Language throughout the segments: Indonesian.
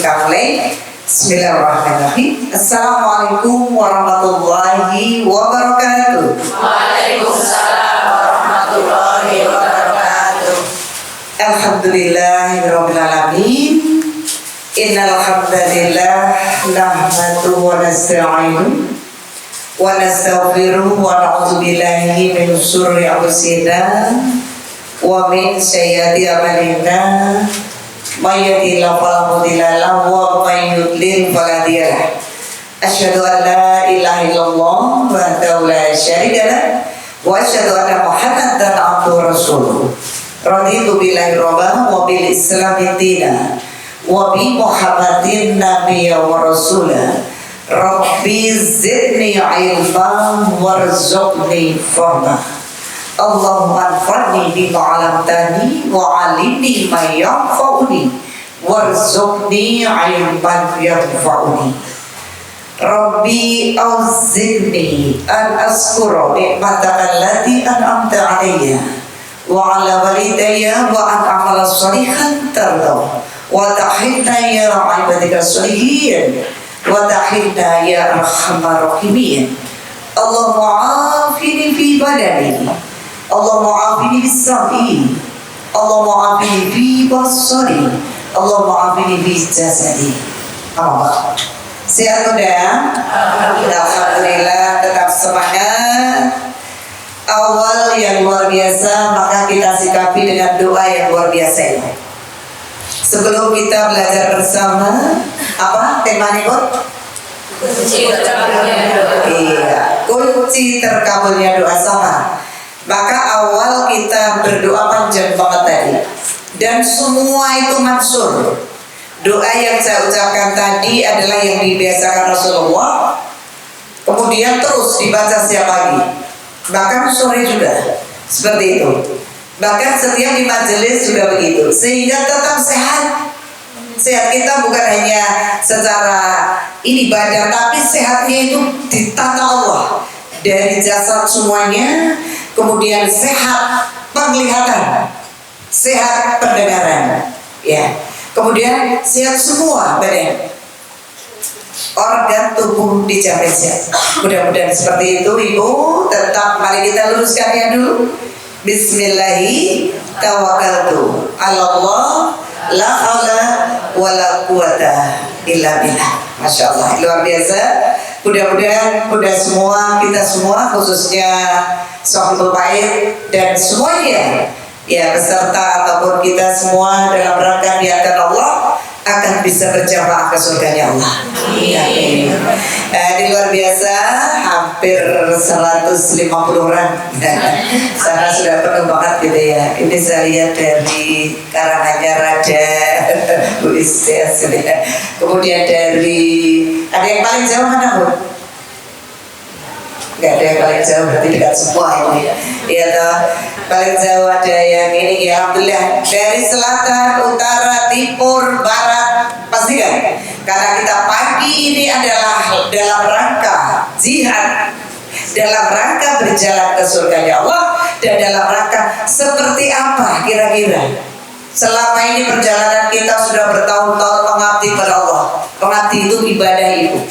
kita mulai. Bismillahirrahmanirrahim. Assalamualaikum warahmatullahi wabarakatuh. Waalaikumsalam warahmatullahi wabarakatuh. Alhamdulillahirabbil alamin. Innal hamdalillah nahmaduhu wa nasta'inuhu wa nastaghfiruhu wa na'udzu billahi min syururi anfusina wa min sayyiati a'malina. May yahdihillahu fala mudilla lahu wa may yudlil fala hadiya lahu. Asyhadu an la ilaha illallah wahdahu la syarika lahu wa asyhadu anna Muhammadan abduhu wa rasuluh. Raditu billahi rabban wa bil islami dinan wa bi Muhammadin nabiyya wa rasulah. Rabbi zidni ilman warzuqni fahma. Allahumma anfa'ni bima 'allamtani wa 'allimni ma yanfa'uni warzuqni ilman yanfa'uni. Rabbi auzi'ni an azkura ni'mataka allati an'amta 'alayya wa 'ala walidayya wa an a'mala shalihan tardah wa tahidna ya 'ibadika shalihin wa tahidna ya arhamar rahimin. Allahumma 'afini fi badani, Allahumma afini bis sam'i, Allahumma afini fi basari, Allahumma afini fi jasadi. Allah. Sehat mudah? Alhamdulillah, tetap semangat. Awal yang luar biasa, maka kita sikapi dengan doa yang luar biasa ini. Sebelum kita belajar bersama, apa temanya, Bud? Kunci terkabulnya doa. Iya, kunci terkabulnya doa sama. Maka awal kita berdoa panjang banget tadi, dan semua itu mansur. Doa yang saya ucapkan tadi adalah yang dibiasakan Rasulullah, kemudian terus dibaca setiap pagi, bahkan sore juga seperti itu. Bahkan setiap di majelis juga begitu, sehingga tetap sehat. Sehat kita bukan hanya secara ini badan, tapi sehatnya itu ditata Allah, dari jasad semuanya. Kemudian sehat penglihatan, sehat pendengaran, ya. Kemudian sehat semua badan, organ tubuh dijamin sehat. Mudah-mudahan seperti itu, Ibu. Tetap mari kita luruskan ya dulu. Bismillahi tawakkaltu 'ala Allah la haula wala quwata illa billah. Masya Allah, luar biasa. Mudah-mudahan kita semua khususnya Sohibul Bait dan semuanya ya peserta ataupun kita semua dalam rangka niatan Allah akan bisa berjamaah ke surganya Allah. Amin. Ini luar biasa, hampir 150 orang. Sana sudah penuh banget gitu ya. Ini saya lihat dari Karanganyar ada Bu Istias, kemudian dari, ada yang paling jauh mana, Bu? Gak ada yang paling jauh, berarti dekat semua ini. Iya toh, paling jauh ada yang ini ya, alhamdulillah. Dari selatan, utara, timur, barat, pasti kan? Karena kita pagi ini adalah dalam rangka jihad, dalam rangka berjalan ke surganya Allah, dan dalam rangka seperti apa kira-kira selama ini perjalanan kita sudah bertahun-tahun mengabdi pada Allah. Mengabdi itu ibadah itu.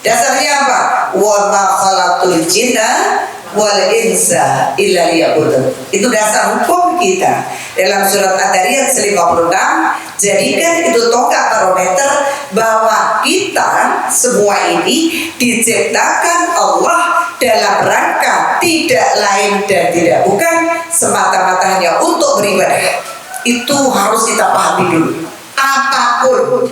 Dasarnya apa? Wa ma khalaqtul jinna wal insa illa liya'budun. Itu dasar hukum kita. Dalam surat Ad-Dariyat 56, jadikan itu tonggak barometer bahwa kita semua ini diciptakan Allah dalam rangka tidak lain dan tidak bukan semata-mata hanya untuk beribadah. Itu harus kita pahami dulu. Apapun.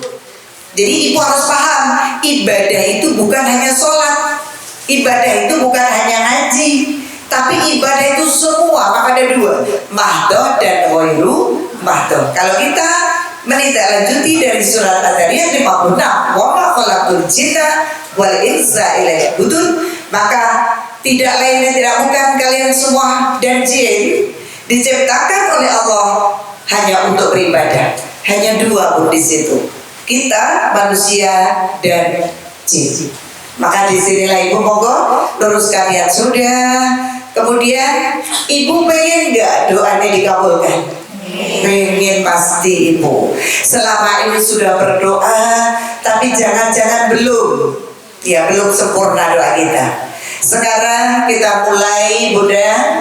Jadi ibu harus paham, ibadah itu bukan hanya sholat, ibadah itu bukan hanya ngaji, tapi ibadah itu semua. Maka ada dua, mahdoh dan ghairu mahdoh. Kalau kita menindaklanjuti dari surat Ad-Dariyat 56, wa ma khalaqtul jinna wal insa illa liya'budun, maka tidak lain dan tidak bukan kalian semua dan jin diciptakan oleh Allah hanya untuk beribadah. Hanya dua pun di situ. Kita manusia dan jin. Maka disinilah ibu monggo luruskan niat sudah. Kemudian ibu pengen nggak doanya dikabulkan? pengen pasti ibu. Selama ini sudah berdoa, tapi jangan-jangan belum. Ya belum sempurna doa kita. Sekarang kita mulai Bunda,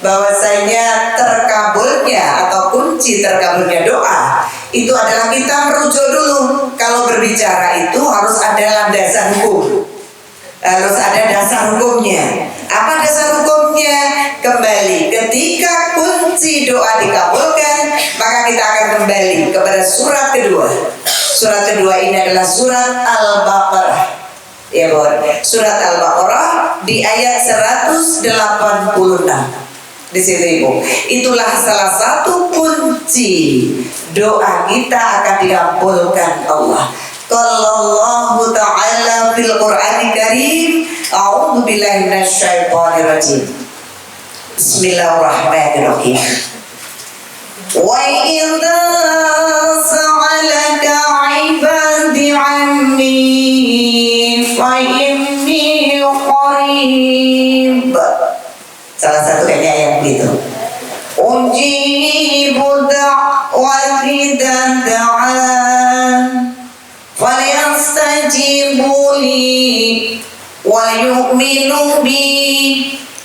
bahwasanya terkabulnya atau kunci terkabulnya doa itu adalah kita merujuk dulu. Kalau berbicara itu harus ada landasan hukum, harus ada dasar hukumnya. Apa dasar hukumnya? Kembali ketika kunci doa dikabulkan, maka kita akan kembali kepada surat kedua. Surat kedua ini adalah surat Al-Baqarah. Ya Bun, surat Al-Baqarah di ayat 186. Di situ Ibu, itulah salah satu kunci doa kita akan dikabulkan Allah. Qallallahu ta'ala fil Qur'anil Karim, a'udzu billahi minasyaitonir rajim. Bismillahirrahmanirrahim. Wa idza sa'alaka 'ibadi 'anni fa inni qarib. Salah satu kayaknya yang begitu. Ujibu da'wati da'an falyastajibu li wa yu'minu bi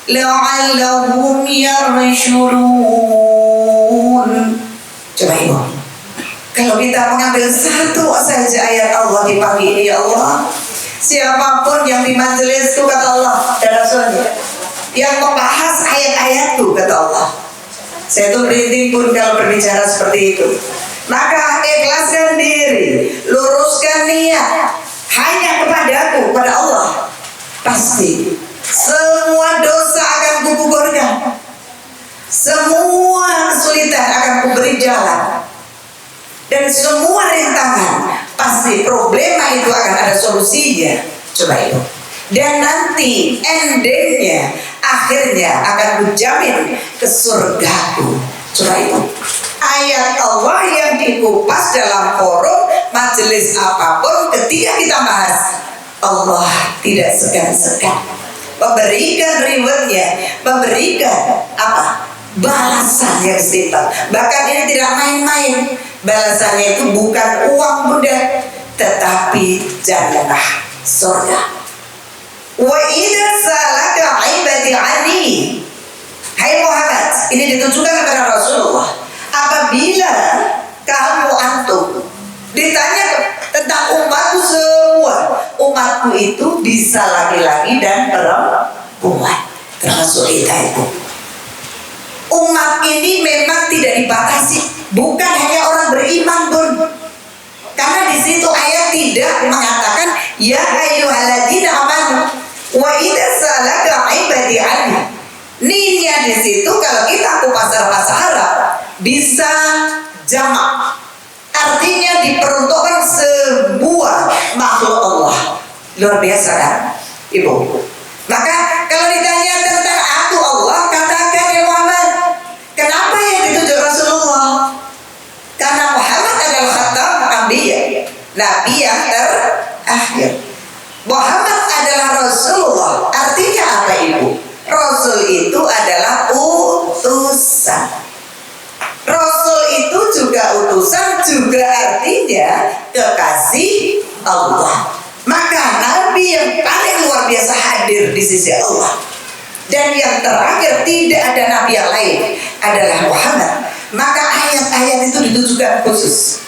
la'allahum yarshurun. Coba Ibu, kalau kita mengambil satu saja ayat Allah di pagi ini, ya Allah, siapapun yang di majelis itu kata Allah dan Rasulnya yang membahas ayat-ayatku, kata Allah, saya tuh berhenti pun kalau berbicara seperti itu. Maka ikhlaskan diri, luruskan niat hanya kepadaku, kepada Allah. Pasti semua dosa akan kugugurkan, semua kesulitan akan kuberi jalan, dan semua rintangan pasti problema itu akan ada solusinya. Coba itu. Dan nanti endingnya, akhirnya akan kujamin ke surgaku. Coba itu. Ayat Allah yang dikupas dalam forum majelis apapun, ketika kita bahas, Allah tidak segan-segan memberikan rewardnya, memberikan apa? Balasan yang setimpal. Bahkan ini tidak main-main. Balasannya itu bukan uang Bunda, tetapi jannah, surga. Wa idza salaka ibadi anni, hai Muhammad, ini ditujukan kepada Rasulullah. Apabila kamu antum ditanya tentang umatku semua, umatku itu bisa laki-laki dan perempuan, termasuk kita itu. Umat ini memang tidak dibatasi, bukan hanya orang beriman pun. Karena di situ ayat tidak mengatakan ya ayyuhalladzina amanu wa idza salaka ibadi anni. Ninya di situ kalau kita kupas bahasa Arab bisa jamak. Artinya diperuntukkan sebuah makhluk Allah. Luar biasa kan, Ibu? Maka kalau ditanya tentang aku Allah, katakan ya Muhammad, kenapa yang dituju Rasulullah? Karena Muhammad adalah khatam anbiya, nabi yang terakhir. Muhammad adalah Rasulullah. Artinya apa Ibu? Rasul itu adalah utusan. Rasul itu juga utusan, juga artinya kekasih Allah. Maka nabi yang paling luar biasa hadir di sisi Allah, dan yang terakhir tidak ada nabi yang lain adalah Muhammad. Maka ayat-ayat itu ditujukan khusus.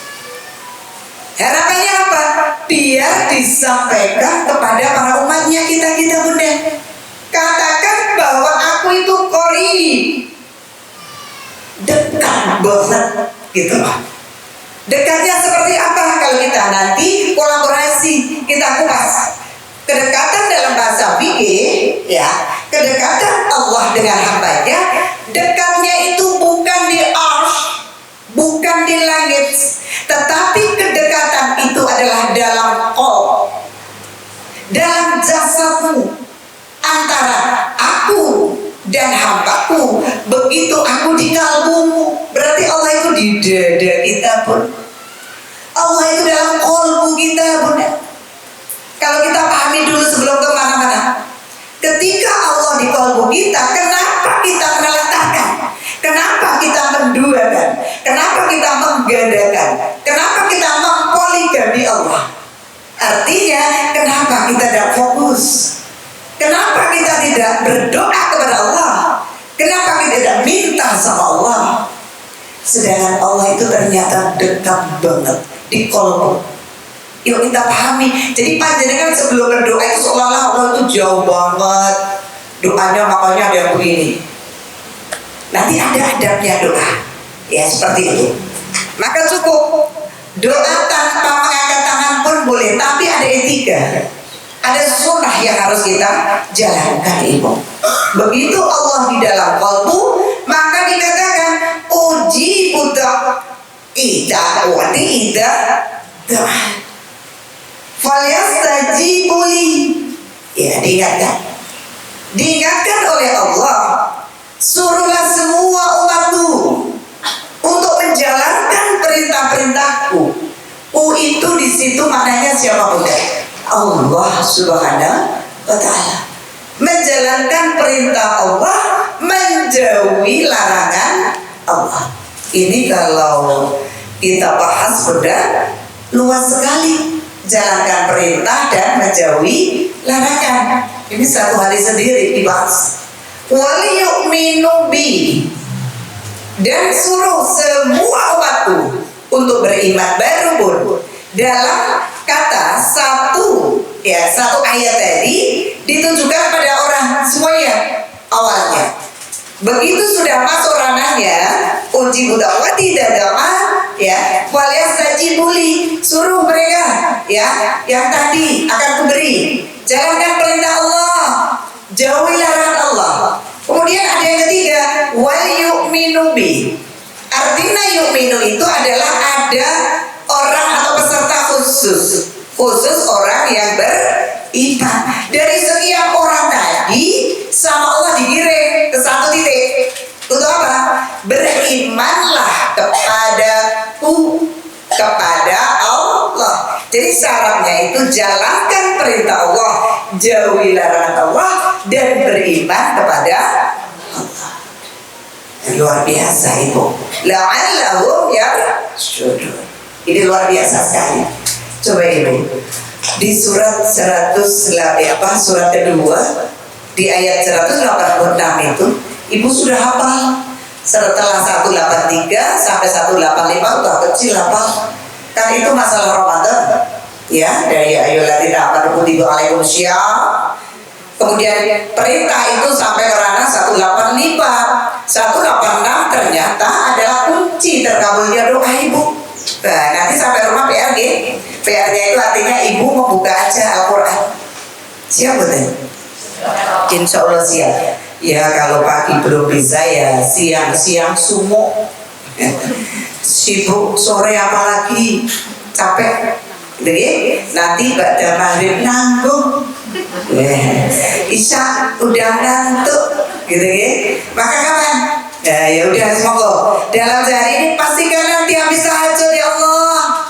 Harapannya apa? Biar disampaikan kepada para umatnya, kita Bunda. Katakan bahwa aku itu qarib, dekat banget gitu loh. Dekatnya seperti apa? Kalau kita nanti kolaborasi, kita kupas kedekatan dalam bahasa fikih, ya, kedekatan Allah dengan hambanya. Dekatnya itu bukan di arsy, bukan di langit, tetapi kedekatan itu adalah dalam qalb, dalam jasadmu, antara aku dan hambaku. Begitu aku di kalbumu, berarti Allah itu di dada kita pun. Allah itu dalam qalbu kita Bunda. Kalau kita pahami dulu sebelum kemana-mana, ketika Allah di kalbu kita, kenapa kita meneletakkan? Kenapa kita menduakan? Kenapa menggandakan? Kenapa kita mempoligami Allah? Artinya, kenapa kita tidak fokus? Kenapa kita tidak berdoa kepada Allah? Kenapa kita tidak minta sama Allah? Sedangkan Allah itu ternyata dekat banget di kolom. Yuk kita pahami. Jadi panjenengan sebelum berdoa itu seolah-olah Allah itu jauh banget. Doanya makanya ada yang begini. Nanti ada adabnya doa. Ya seperti itu. Maka cukup doa tanpa mengangkat tangan pun boleh, tapi ada etika. Ada sunnah yang harus kita jalankan, Ibu. Begitu Allah di dalam qalbu, maka dikatakan uji budak ida wati ida doa. Falyastajibuli. Ya diingatkan oleh Allah, suruhlah semua umatku untuk menjalankan perintah-perintahku. Itu di situ maknanya siapa budak? Allah Subhanahu wa Ta'ala. Menjalankan perintah Allah, menjauhi larangan Allah. Ini kalau kita bahas sudah luas sekali. Jalankan perintah dan menjauhi larangan. Ini satu hari sendiri dibahas. Waliyu'minu bi, dan suruh semua umatku untuk beriman. Baru pun dalam kata satu ayat tadi ditujukan pada orang semuanya awalnya. Begitu sudah masuk ranahnya uji budawati dadama ya, falyastajibuli, suruh mereka ya yang tadi akan kuberi, jalankan perintah Allah, jauhi larangan Allah. Kemudian ada yang ketiga, wal yu'minu bi. Artinya yu'minu itu adalah ada orang atau peserta khusus orang yang beriman. Dari sekian orang tadi sama Allah digiring ke satu titik. Untuk apa? Berimanlah kepadaku, kepada Allah. Jadi syaratnya itu jalankan perintah Allah, jauhi larangan Allah, dan beriman kepada Allah. Luar biasa Ibu. La'allahum yarshudun. Ini luar biasa sekali. Coba Ibu, di surat 108 surat kedua di ayat 186 itu Ibu sudah hafal. Setelah 183 sampai 185 udah kecil hafal. Kan itu masalah Ramadan. Ya, dari ayyuhalladzina amanu kutiba alaikumusiyam. Kemudian perintah itu sampai ke ranah 185. 186 ternyata adalah kunci terkabulnya doa Ibu. Nah, nanti sampai rumah PRD. PRD itu artinya Ibu membuka aja Al-Quran. Siap betul? Insya Allah siap. Ya kalau pagi belum bisa ya siang-siang sumo. Sibuk sore apalagi capek. Jadi nanti pada maghrib nanggung. Isya udah ngantuk gitu ya. Maka kapan? Ya udah semoga dalam sehari ini pastikan nanti habis tahajud ya Allah.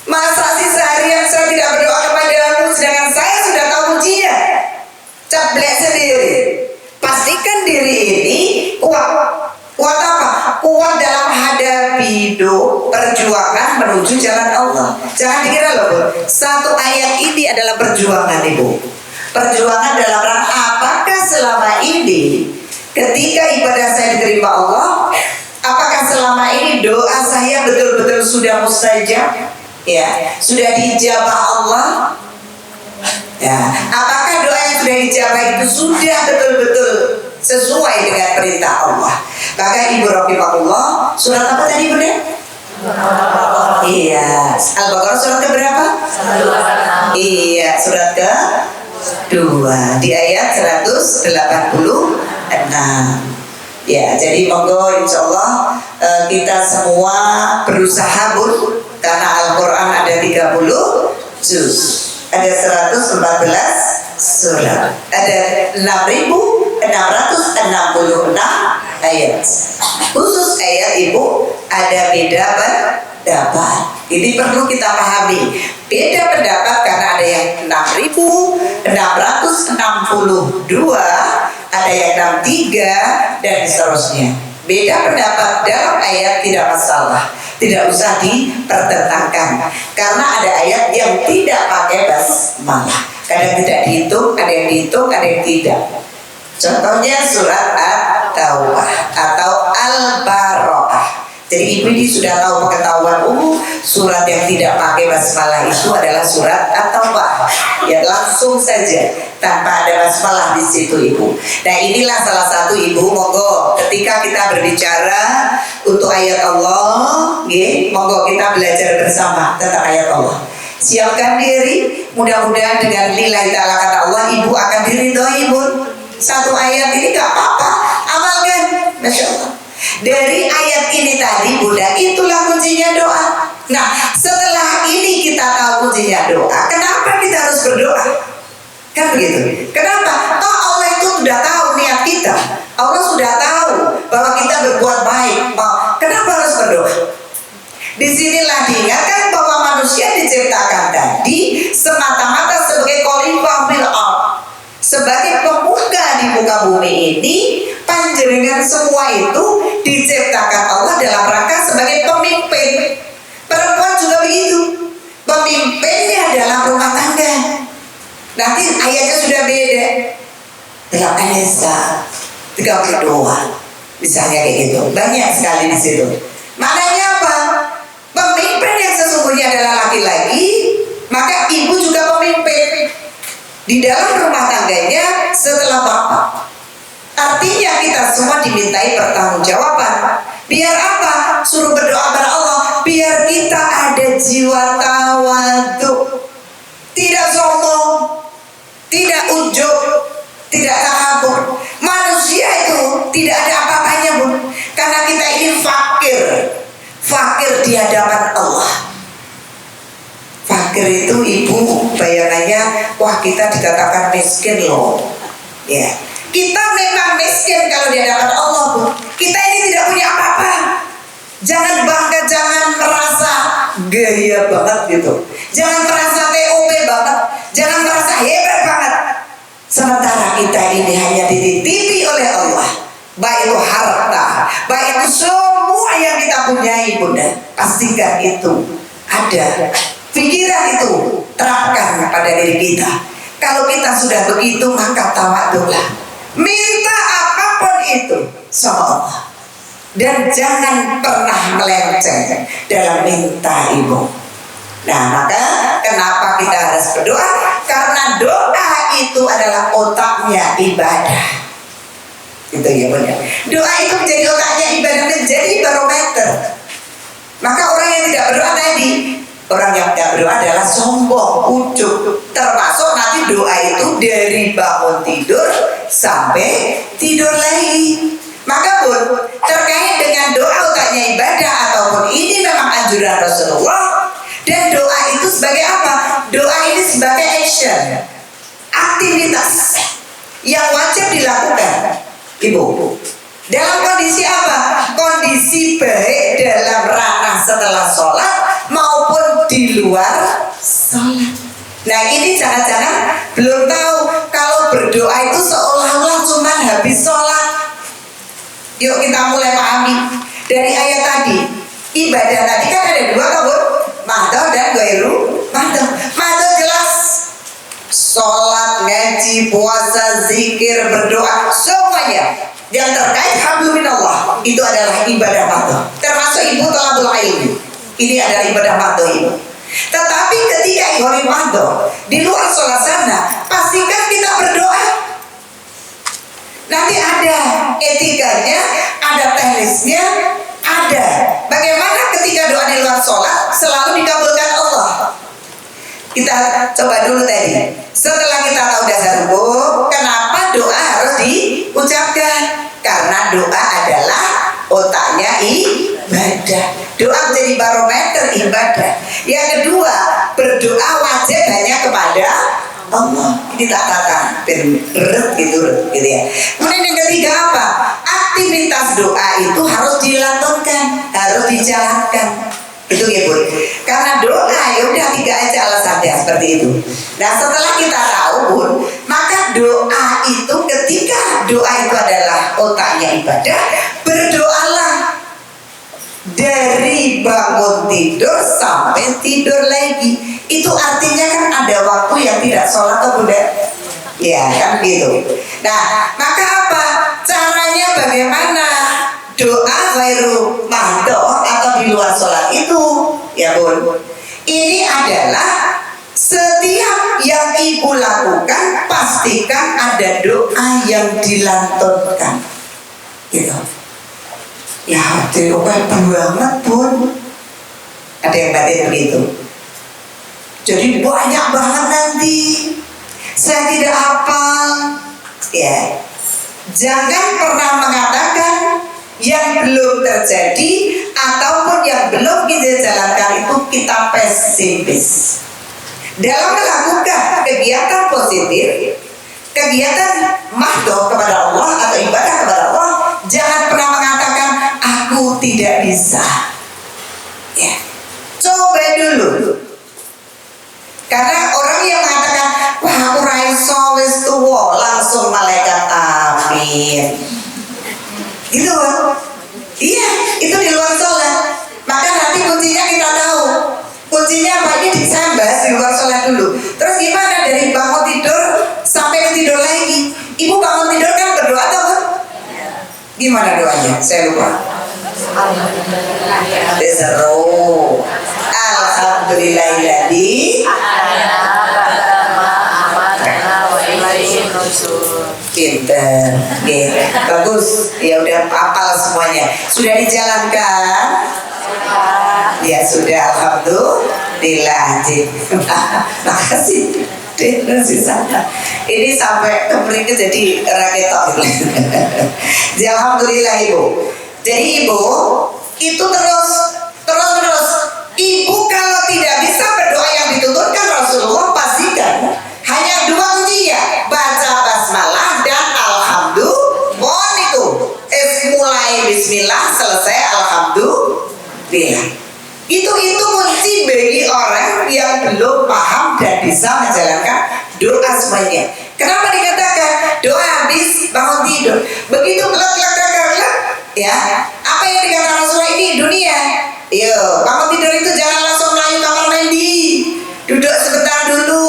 Masa sih seharian saya tidak berdoa kepadamu sedangkan saya sudah tahu kuncinya. Cablek sendiri. Pastikan diri ini kuat. Kuat apa? Kuat dalam menghadapi perjuangan menuju jalan Allah. Jangan dikira loh Bu, satu ayat ini adalah perjuangan Ibu. Perjuangan dalam rangka apakah selama ini ketika ibadah saya diterima Allah, apakah selama ini doa saya betul-betul sudah mustajab? Ya, sudah dijabah Allah? Ya, apakah doa yang sudah dijabah itu sudah betul-betul sesuai dengan perintah Allah? Maka Ibu rahimahullah, surat apa tadi Bunda? Iya, Al-Baqarah surat ke berapa? Iya, surat ke 2 di ayat 186. Ya, jadi monggo insyaallah kita semua berusaha Bu, karena Al-Quran ada 30 juz, ada 114 surat, ada 6.666 ayat. Khusus ayat Ibu ada beda pendapat. Ini perlu kita pahami. Beda pendapat karena ada yang 6.662, ada yang 63 dan seterusnya. Beda pendapat dalam ayat tidak masalah, tidak usah dipertentangkan, karena ada ayat yang tidak pakai basmalah. Kadang tidak dihitung, ada yang dihitung, ada yang tidak. Contohnya surat At-Taubah atau Al-Bara'ah. Jadi ibu ini sudah tahu pengetahuan umum, surat yang tidak pakai basmalah itu adalah surat At-Taubah. Ya langsung saja tanpa ada basmalah di situ ibu. Nah inilah salah satu ibu, monggo ketika kita berbicara untuk ayat Allah, monggo kita belajar bersama tentang ayat Allah. Siapkan diri, mudah-mudahan dengan lillahi ta'ala kata Allah, ibu akan diridhoi ibu. Satu ayat ini gak apa-apa, amalkan, Masya Allah. Dari ayat ini tadi Bunda, itulah kuncinya doa. Nah setelah ini kita tahu kuncinya doa, kenapa kita harus berdoa? Kan begitu. Kenapa? Toh Allah itu sudah tahu niat kita. Allah sudah tahu bahwa kita berbuat baik. Kenapa harus berdoa? Disinilah diingatkan bahwa manusia diciptakan tadi semata-mata sebagai khalifah fil ardh, sebagai pemuka di muka bumi ini. Panjenengan semua itu diciptakan Allah dalam rangka sebagai pemimpin. Perempuan juga begitu, pemimpinnya dalam rumah tangga. Nanti ayatnya sudah beda. Dalam An-Nisa 32 misalnya kayak gitu, banyak sekali di situ. Maknanya apa? Pemimpin yang sesungguhnya adalah laki-laki, maka ibu juga pemimpin di dalam rumah tangganya setelah bapak. Artinya kita semua dimintai pertanggungjawaban. Biar apa? Suruh berdoa kepada Allah, biar kita ada jiwa tawadhu, tidak sombong, tidak ujub, tidak takabur. Manusia itu tidak ada apa-apanya Bun, karena kita ini fakir di hadapan Allah. Fakir itu ibu bayangannya, wah kita dikatakan miskin loh. Ya, kita memang miskin kalau di hadapan Allah Bu. Kita ini tidak punya apa-apa. Jangan bangga, jangan merasa gaya banget gitu. Jangan merasa TOP banget, jangan merasa hebat banget. Sementara kita ini hanya dititipi oleh Allah, baik itu harta, baik itu semua yang kita punyai Bunda. Pastikan itu ada. Pikiran itu terapkan pada diri kita. Kalau kita sudah begitu, maka tawadhulah. Minta apapun itu sama Allah. Dan jangan pernah melenceng dalam minta ibu. Nah maka kenapa kita harus berdoa? Karena doa itu adalah otaknya ibadah. Itu ya Bunda. Doa itu menjadi otaknya ibadah, menjadi barometer. Maka orang yang tidak berdoa tadi, orang yang tidak berdoa adalah sombong, ujub. Termasuk nanti doa itu dari bangun tidur sampai tidur lagi. Maka Bun, terkait dengan doa otaknya ibadah ataupun ini memang anjuran Rasulullah. Dan doa itu sebagai apa? Doa ini sebagai action, aktivitas yang wajib dilakukan Ibu. Dalam kondisi apa? Kondisi baik dalam ranah setelah sholat maupun di luar sholat. Nah ini jangan-jangan belum tahu kalau berdoa itu seolah-olah cuma habis sholat. Yuk kita mulai pahami dari ayat tadi. Ibadah tadi kan ada dua kabur, mahdoh dan ghairu mahdoh. Mahdoh jelas, sholat, ngaji, puasa, zikir, berdoa, semuanya yang terkait hablum minallah itu adalah ibadah mahdoh. Termasuk ibu thalabul ilmi, ini adalah ibadah mahdoh ibu. Tetapi ketika ghairu mahdoh di luar sholat sana, pastikan kita berdoa. Nanti ada etikanya, ada teknisnya, ada. Bagaimana ketika doa di luar sholat selalu dikabulkan Allah. Kita coba dulu tadi. Setelah kita tahu dasar hukum, kenapa doa harus diucapkan? Karena doa adalah otaknya ibadah. Doa menjadi barometer ibadah. Yang kedua, berdoa wajib hanya kepada Allah. Ini tak katakan gitu ya. Kemudian yang ketiga apa? Aktivitas doa itu harus dilakukan, harus dijalankan. Itu ya Bu. Karena doa ya udah 3 aja alasannya seperti itu. Nah setelah kita tahu Bun, maka doa itu ketika doa itu adalah otaknya ibadah, berdoa dari bangun tidur sampai tidur lagi. Itu artinya kan ada waktu yang tidak sholat tuh Bunda. Ya kan gitu. Nah maka apa? Caranya bagaimana? Doa ghairu mahdoh atau di luar sholat itu ya Bun. Ini adalah setiap yang ibu lakukan pastikan ada doa yang dilantunkan gitu. Ya doa banget Bun. Ada yang batin begitu. Jadi banyak banget nanti. Saya tidak hafal. Ya. Jangan pernah mengatakan yang belum terjadi ataupun yang belum kita jalankan itu kita pesimis. Dalam melakukan kegiatan positif, kegiatan mahdoh kepada Allah atau ibadah kepada Allah, jangan pernah mengatakan aku tidak bisa. Ya. Coba dulu. Karena orang yang mengatakan wah aku raiso wis tuwa, langsung malaikat amin. Gitu kan? Iya, itu di luar sholat. Maka nanti kuncinya kita tahu. Kuncinya apa? Ini saya bahas di luar sholat dulu. Terus gimana dari bangun tidur sampai tidur lagi? Ibu bangun tidur kan berdoa atau kan? Gimana doanya? Saya lupa. Seru. Alhamdulillahilladzi pinter, bagus. Ya udah hafal semuanya. Sudah dijalankan? Ya sudah, alhamdulillah. Makasih. Ini sampai keperingkat jadi raketok. Jadi alhamdulillah Ibu. Jadi Ibu itu terus. Ibu kalau tidak bisa berdoa yang dituntunkan Rasulullah pastikan hanya dua kuncinya, baca basmalah dan alhamdulillah. Itu mulai bismillah selesai alhamdulillah. Itu kunci bagi orang yang belum paham dan bisa menjalankan doa semuanya. Kenapa dikatakan doa habis bangun tidur? Begitu kelak ya. Apa yang dikatakan Rasulullah ini dunia? Yo, bangun tidur itu jangan langsung melayu kamar mandi. Duduk sebentar dulu,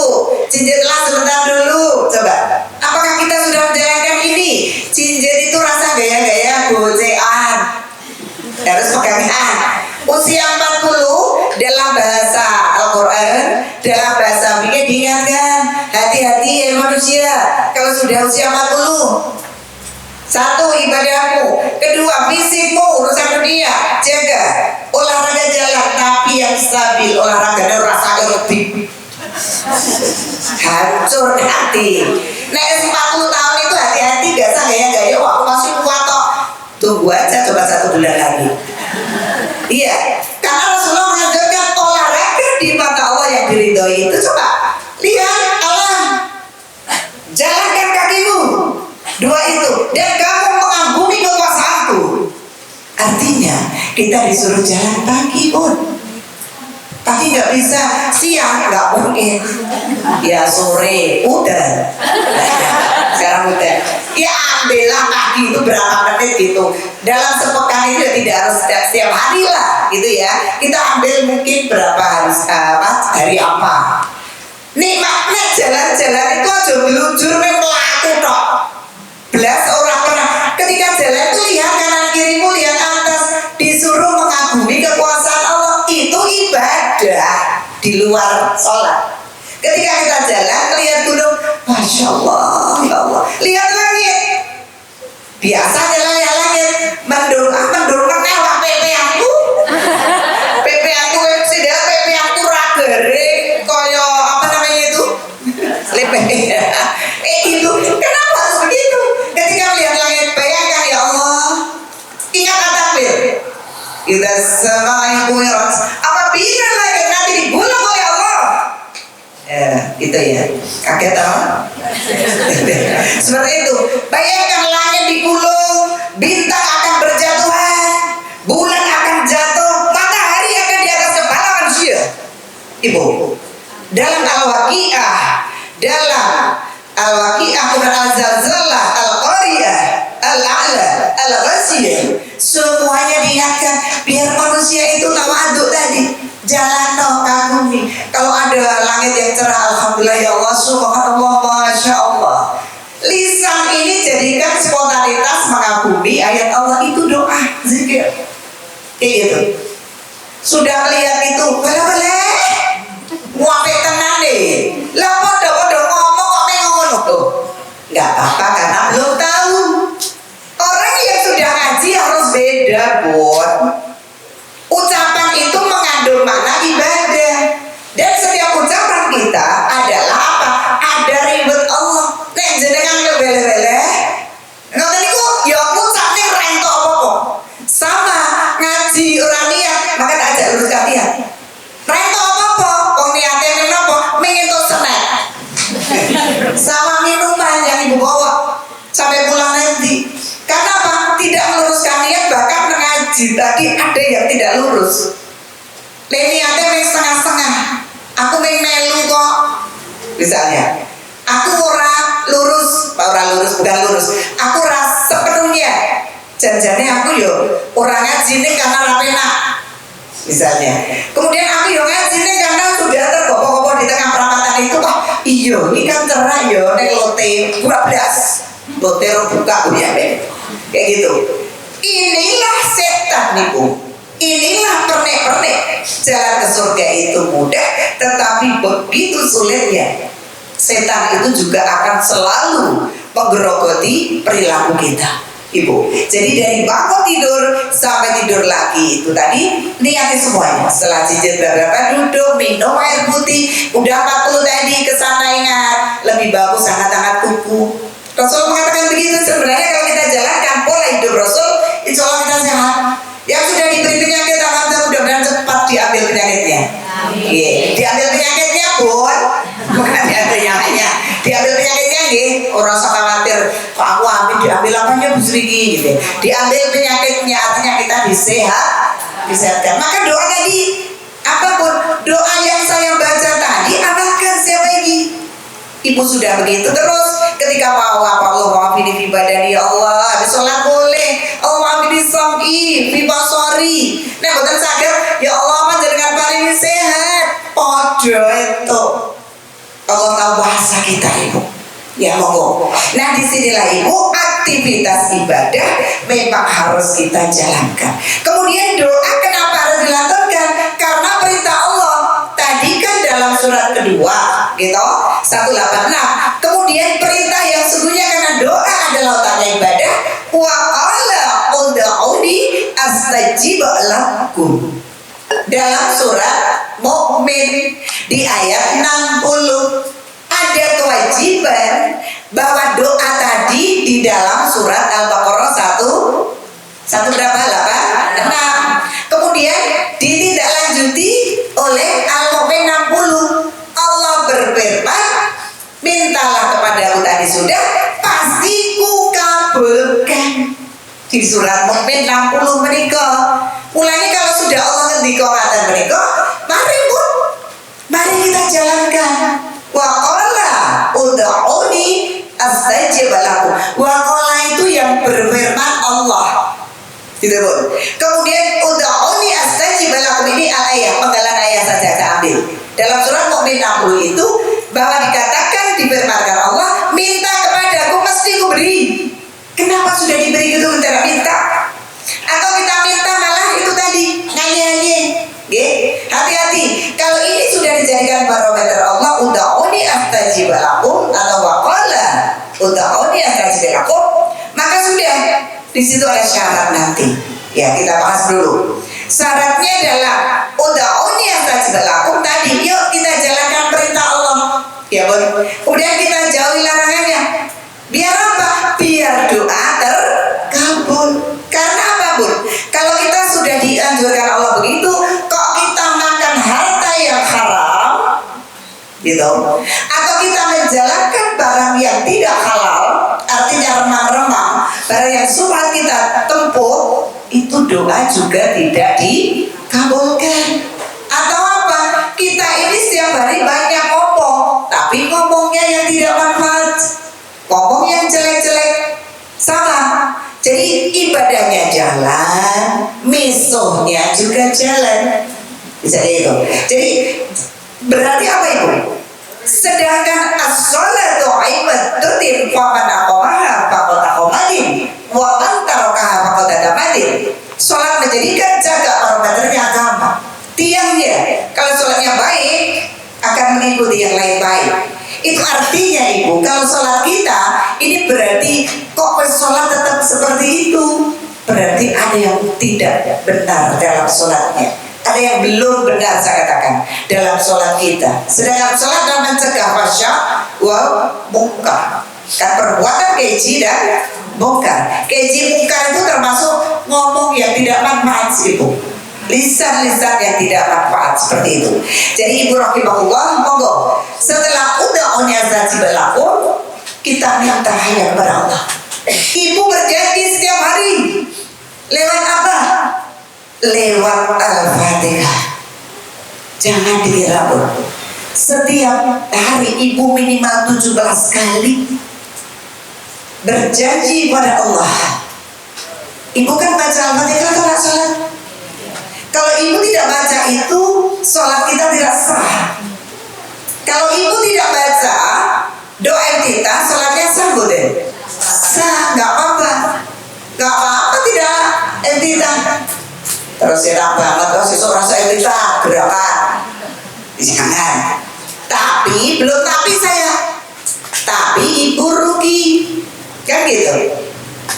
cinjitlah sebentar dulu. Coba, apakah kita sudah menjalankan ini? Cinjit itu rasa gaya-gaya gocean, harus pegangan. Usia 40 dalam bahasa Al-Quran, dalam bahasa fikih diingatkan, hati-hati ya manusia. Kalau sudah usia 40, satu ibadahmu, kedua fisikmu, urusan dunia jaga, olahraga jalan tapi yang stabil, olahraga rasa lebih hancur hati. Nek 40 tahun itu hati-hati, biasa gaya-gaya aku masih kuat kok. Tunggu aja coba 1 bulan lagi. Iya, karena Rasulullah mengajarkan olahraga di mata Allah yang diridhoi itu. Coba lihat Allah, jalankan kakimu. Dua itu, dan kamu mengagumi kekuasaanku. Artinya kita disuruh jalan pagi Bun. Pagi nggak bisa, siang nggak mungkin. Ya sore udah. Sekarang udah. Ya ambillah pagi itu berapa menit gitu. Dalam sepekan itu tidak harus setiap hari lah, gitu ya. Kita ambil mungkin berapa hari apa. Nih makna jalan-jalan itu aja meluncur melaku tok. Belas orang pernah ketika jalan itu lihat kanan kirimu, lihat atas, disuruh mengagumi kekuasaan Allah. Itu ibadah di luar sholat. Ketika kita jalan lihat gunung, masya Allah, ya Allah. Lihat langit, biasa jalan langit, mendung menewah PP aku sudah PP aku ragere koyo apa namanya itu lepe. Itu kenapa harus begitu? Ketika melihat langit, bayangkan ya Allah, ingat takbir. Idza samai kuwirat, apabila langit nanti digulung oleh Allah. Gitu ya. Kaget apa? Seperti itu. Bayangkan langit digulung, bintang akan berjatuhan, bulan akan jatuh, matahari akan di atas kepala manusia. Ibu, dalam Al-Waqi'ah, Al-Zalzalah, Al-Qariyah, Al-A'la, Al-Ghasiyah, semuanya diingatkan biar manusia itu tahu Jalan no kagumi. Kalau ada langit yang cerah, alhamdulillah ya Allah, subhanallah, masya Allah. Lisan ini jadikan spontanitas mengagumi ayat Allah, itu doa, zikir. Kayak gitu. Sudah melihat itu, boleh-boleh. Wapik tenan deh. Lah podo-podo ngomong kok ngomong tuh. Enggak apa-apa karena belum tahu. Orang yang sudah ngaji harus beda, Bun. Ucapan itu mengandung makna ibadah. Dan setiap ucapan kita adalah apa? Ada ribet Allah. Nek jenengan bele-bele. Ngoten niku ya ngucapne rento apa-apa. Sama ngaji orang niat, maka tak ajak lurus kalian. Rento apa-apa, wong niate menapa? Mengentuk snack. Sama minuman yang ibu bawa sampai pulang nanti. Karena apa? Tidak meluruskan niat, bahkan mengaji tadi ada yang tidak lurus. Niatnya main setengah-setengah. Aku main melu kok. Misalnya, aku bukan lurus. Aku ras sepenuhnya. Janjane aku yo orang ngaji ini karena rapena. Misalnya. Kemudian aku yo ngaji ini karena sudah tergopoh-gopoh di tengah perapatan itu. Wah, iya, ini kan cerah yo nek lote 12. Lote buka ya, kayak gitu. Inilah setan niku. Inilah pernek-pernek. Jalan ke surga itu mudah, tetapi begitu sulitnya. Setan itu juga akan selalu menggerogoti perilaku kita, Ibu. Jadi dari bangun tidur sampai tidur lagi itu tadi niatnya semuanya. Setelah cicit beberapa duduk, minum air putih. Udah 40 tadi kesana ingat, lebih bagus hangat-hangat kuku. Rasul mengatakan begitu. Sebenarnya kalau kita jalankan pola hidup Rasul, insya Allah kita sehat. Yang sudah diberi penyakit, alhamdulillah mudah-mudahan cepat diambil penyakitnya. Amin. Diambil penyakitnya, Bun. Bukan diambil penyakitnya. Diambil penyakitnya, nggih. Orang usah khawatir. Kok aku ambil diambil apanya Bu Sriki gitu. Diambil penyakitnya, artinya kita disehatkan. Maka doa tadi apapun, doa yang saya baca tadi, amalkan siapa ini? Ibu sudah begitu terus ketika mau apa Allah maafin fi badani ya Allah, habis sholat boleh Allah maafin sam'i fi basari. Nek boten saged ya Allah panjenengan paringi sehat. Podo itu Allah tahu bahasa kita, Ibu. Ya monggo. Nah disinilah Ibu aktivitas ibadah memang harus kita jalankan. Kemudian doa kenapa harus dilakukan? Karena perintah Allah tadi kan dalam surat kedua gitu 186. Kemudian perintah yang sesungguhnya karena doa adalah otaknya ibadah. Wa qala ud'uni astajib lakum. Dalam surat Mukmin di ayat 60 ada kewajiban bahwa doa tadi di dalam surat Al-Baqarah 1 berapa? 6. Kemudian ditindaklanjuti oleh Al-Mukmin 60. Allah berfirman, mintalah kepadaku tadi sudah, pasti ku kabulkan. Di surat Mukmin 60 menika. Mulanya kalau sudah Allah ngendika ngaten menika, mari kita jalankan. Wa qala ud'uni astajib lakum. Wa qala itu yang berfirman Allah. Gitu, Bu. Kemudian ud'uni astajib lakum ini ayat, penggalan ayat saja saya ambil. Dalam surat Mukmin 60 itu bahwa dikatakan difirmankan Allah, minta kepadaku mesti ku beri. Kenapa sudah diberi gitu kita minta? Atau kita minta malah itu tadi nyanyi-nyanyi. Hati-hati. Kalau ini sudah dijadikan barometer Allah, ud'uni astajib lakum atau waqala ud'uni astajib lakum, maka sudah di situ ada syarat nanti. Ya, kita bahas dulu. Syaratnya adalah ud'uni astajib lakum tadi. Yuk kita jalankan perintah Allah. Ya, Bun. Kemudian kita jauhi larangannya. Biar apa? Biar doa terkabul. Karena apa, Bun? Kalau kita sudah dianjurkan Allah begitu, kok kita makan harta yang haram, gitu, atau kita menjalankan barang yang tidak halal, artinya remang-remang, barang yang syubhat kita tempuh, itu doa juga tidak dikabulkan. Atau apa? Kita ini setiap hari banyak ngomong, tapi ngomongnya yang tidak manfaat, ngomong yang jelek-jelek, sama. Jadi ibadahnya jalan, misuhnya juga jalan. Bisa itu. Jadi berarti apa Ibu? Sedangkan as-sholatu ibadatun wa man aqamaha faqad aqamadin wa man tarakaha faqad adamadin. Sholat menjadikan jaga parameternya agama, tiangnya. Kalau sholatnya baik akan mengikuti yang lain baik. Itu artinya Ibu, kalau sholat kita ini berarti kok sholat tetap seperti itu, berarti ada yang tidak benar dalam sholatnya. Ada yang belum benar saya katakan dalam sholat kita. Sedangkan sholat dalam mencegah fasya wal munkar. Kan perbuatan keji dan munkar. Keji munkar itu termasuk ngomong yang tidak manfaat Ibu. Lisan-lisan yang tidak manfaat seperti itu. Jadi Ibu rahimahullah, monggo setelah uda'unya zaji berlaku, kita minta hanya kepada Allah. Ibu berjanji setiap hari lewat apa? Lewat Al-Fatihah. Jangan diragu. Setiap hari Ibu minimal 17 kali berjanji pada Allah. Ibu kan baca Al-Fatihah kalau sholat. Kalau Ibu tidak baca itu, sholat kita tidak sah. Kalau Ibu tidak baca doa kita, sholatnya sah boleh? Sah, nggak apa-apa. Nggak apa-apa tidak entita. Terus enak banget, terus esok rasa entita gerakan. Jangan. Tapi belum tapi saya. Tapi Ibu rugi. Kan gitu.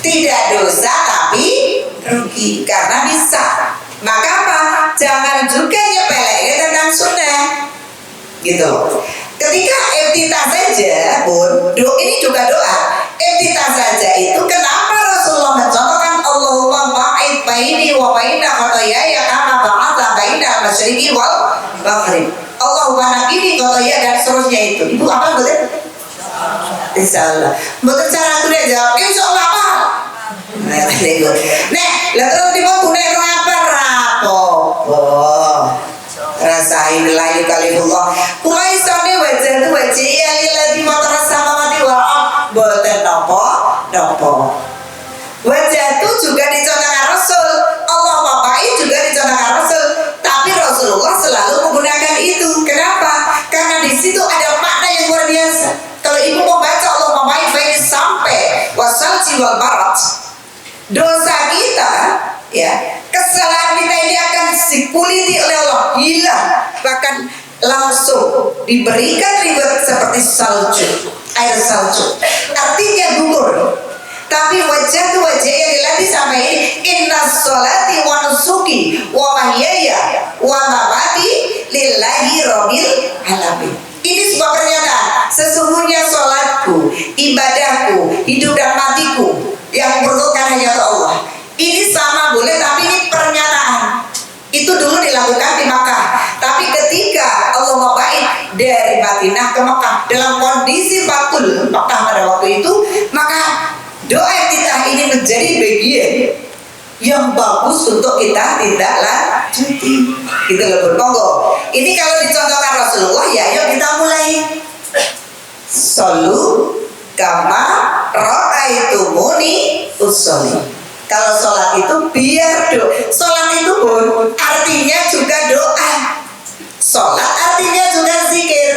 Tidak dosa tapi rugi karena bisa. Maka apa? Jangan juga nyepelein tentang sunnah. Gitu. Ketika entita saja pun, ini juga doa. Entita saja itu kenapa Rasulullah mencontohkan Allahumma ba'id baini wa baina khotoyaya kama ba'atha baina masyriqi wal maghrib. Allahumma nakini khotoya dan seterusnya itu. Ibu apa betul? Insyaallah. Betul cara itu dia jawab. Insyaallah apa? Nek, lah terus di mau nek apa rapopo? Rasain layu kalimullah. Kula isone wajah tu wajah ya lilladzi fatara samawati wal ardh. Boten nopo. Wajah itu juga dicontohkan Rasul. Allah baik juga dicontohkan Rasul. Tapi Rasulullah selalu menggunakan itu. Kenapa? Karena di situ ada makna yang luar biasa. Kalau Ibu mau baca Allah baik sampai wasalji wal barat, dosa kita, ya, kesalahan kita ini akan dikuliti oleh Allah, hilang, bahkan langsung diberikan ribet seperti salju, air salju. Artinya gugur. Tapi wajah itu wajah yang dilatih sama ini. Inna sholati wa nusuki wa mahyaya wa mamati lillahi rabbil alamin. Ini sebuah pernyataan. Sesungguhnya sholatku, ibadahku, hidup dan matiku yang perlukan hanya Allah. Ini sama boleh, tapi ini pernyataan. Itu dulu dilakukan di Makkah. Tapi ketika Allah membaik dari Madinah ke Makkah dalam kondisi batul Makkah pada waktu itu, maka doa kita ini menjadi bagian yang bagus untuk kita tindak lanjuti. Gitu loh, monggo. Ini kalau dicontohkan Rasulullah, ya ayo kita mulai. Solu kama ra'aitumuni usolli. Kalau sholat itu biar sholat itu pun artinya juga doa. Sholat artinya juga zikir.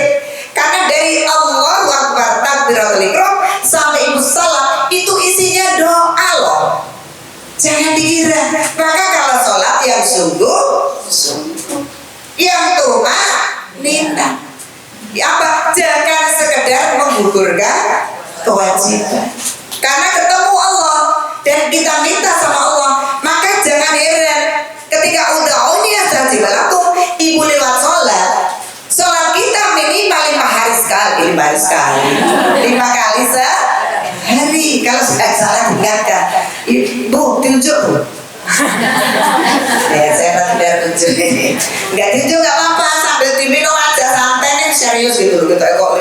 Karena dari Allahu Akbar takbiratul ihram sampai Ibu salat itu isinya doa loh. Jangan dikira. Maka kalau sholat yang sungguh, yang tumanina. Apa? Jangan sekedar menggugurkan kewajiban. Karena ketemu Allah dan kita minta sama Allah, maka jangan heran ketika uda'unya zaji balakum, Ibu lewat sholat kita minimal 5 hari sekali, 5 kali sehari. Kalau saya salah ingatkan, Ibu tunjuk Bu. Ya saya tidak tunjuk ini, nggak tunjuk nggak apa-apa, sambil diminum aja santai nih, serius gitu kita kok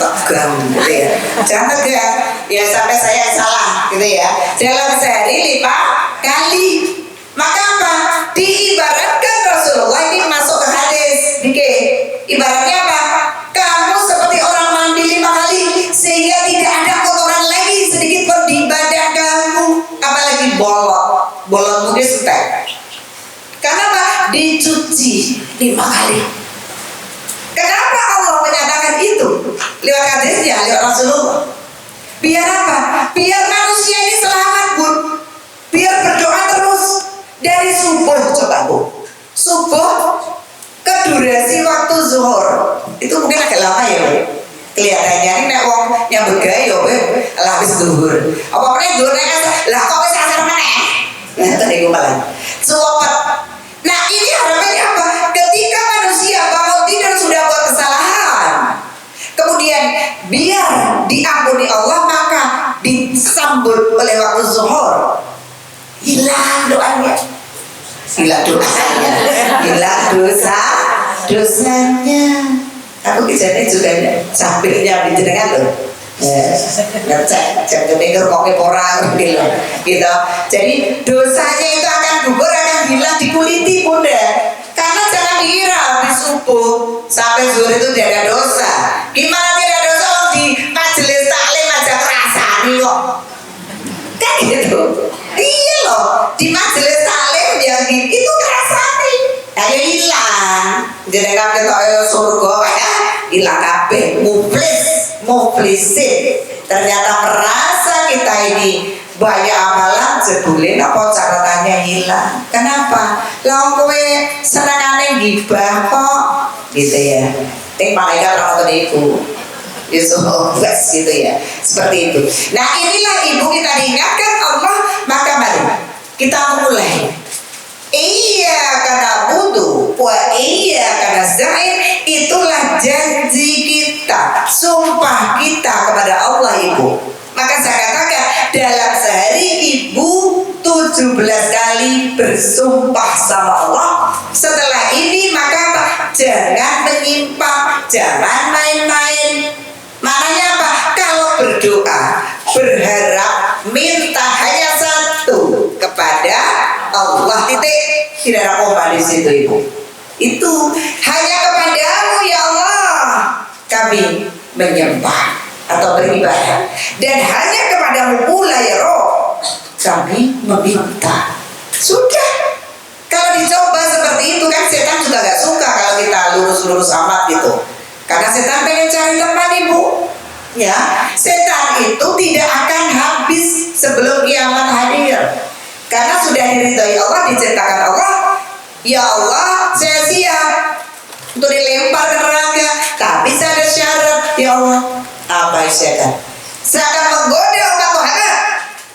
tegang gitu ya, jangan tegang ya sampai saya salah gitu ya. Dalam sehari 5 kali. Maka apa? Diibaratkan Rasulullah ini masuk ke hadis. Ibaratnya apa? Kamu seperti orang mandi 5 kali sehingga tidak ada kotoran lagi sedikit pun di badan kamu, apalagi bolot mungkin stek. Karena apa? Dicuci 5 kali. Kenapa Allah menyatakan itu? Lewat hadisnya, lewat Rasulullah. Biar apa? Biar manusia ini selamat, Bun. Biar berdoa terus dari subuh, coba Bu. Subuh ke durasi waktu zuhur. Itu mungkin agak lama ya, Bu. Kelihatannya ini nek wong nyambut gawe yo lah habis zuhur. Apa meneh zuhur nek lah kok wis asar meneh. Nah, tadi gue malah suwepet. Nah, ini harapannya apa? Ketika manusia bangun tidur sudah buat kesalahan, kemudian biar diampuni Allah, maka disambut oleh waktu zuhur. Hilang doanya, hilang dosanya, hilang dosanya. Aku kejadian juga sambil nyambi jenengan loh. Ngecek jam ngomongin orang gitu. Jadi dosanya itu akan gugur, akan hilang, dikuliti Bunda. Karena jangan dikira di subuh sampai zuhur itu tidak ada dosa. Gimana tidak dosa? Di majelis taklim aja kerasani kok. Kan gitu. Iya loh, di majelis taklim yang itu kerasani. Ayo hilang. Jadi kan kita surga ya hilang kabeh, muflisin. Ternyata merasa kita ini banyak amalan jebule apa catatannya hilang. Kenapa? Lah kowe senengane gibah kok gitu ya. Ting malaikat ora iku. Yusuf gitu ya. Seperti itu. Nah, inilah ibu kita diingatkan Allah, maka mari kita mulai. Iya karena butuh, wa iya karena zain, itulah janji kita, sumpah kita kepada Allah Ibu. Maka saya katakan dalam sehari Ibu 17 kali bersumpah sama Allah. Setelah ini maka jangan menyimpang, jangan main-main. Maknanya apa? Kalau berdoa, berharap, minta hanya satu kepada Allah, titik, tidak ada koma di situ Ibu. Itu hanya kepadamu ya Allah kami menyembah atau beribadah, dan hanya kepadamu pula ya Roh kami meminta. Sudah. Kalau dicoba seperti itu kan setan juga gak suka kalau kita lurus-lurus amat gitu. Karena setan pengen cari teman Ibu. Ya, setan itu tidak akan habis sebelum kiamat hadir. Karena sudah diridhoi Allah, diciptakan Allah. Ya Allah, saya siap untuk dilempar ke neraka, tapi saya ada syarat. Ya Allah, apa syarat? Saya akan menggoda umat Muhammad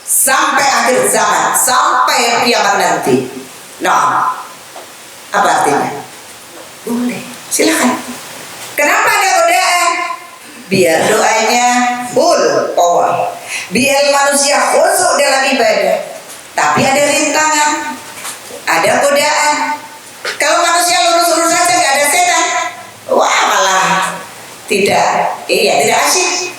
sampai akhir zaman, sampai kiamat nanti. Nah, apa artinya? Boleh, silakan. Kenapa ada godaan? Biar doanya full power, biar manusia khusyuk dalam ibadah. Tapi ada rintangan, ada godaan. Kalau manusia lurus-lurus saja nggak ada setan, wah malah tidak asyik.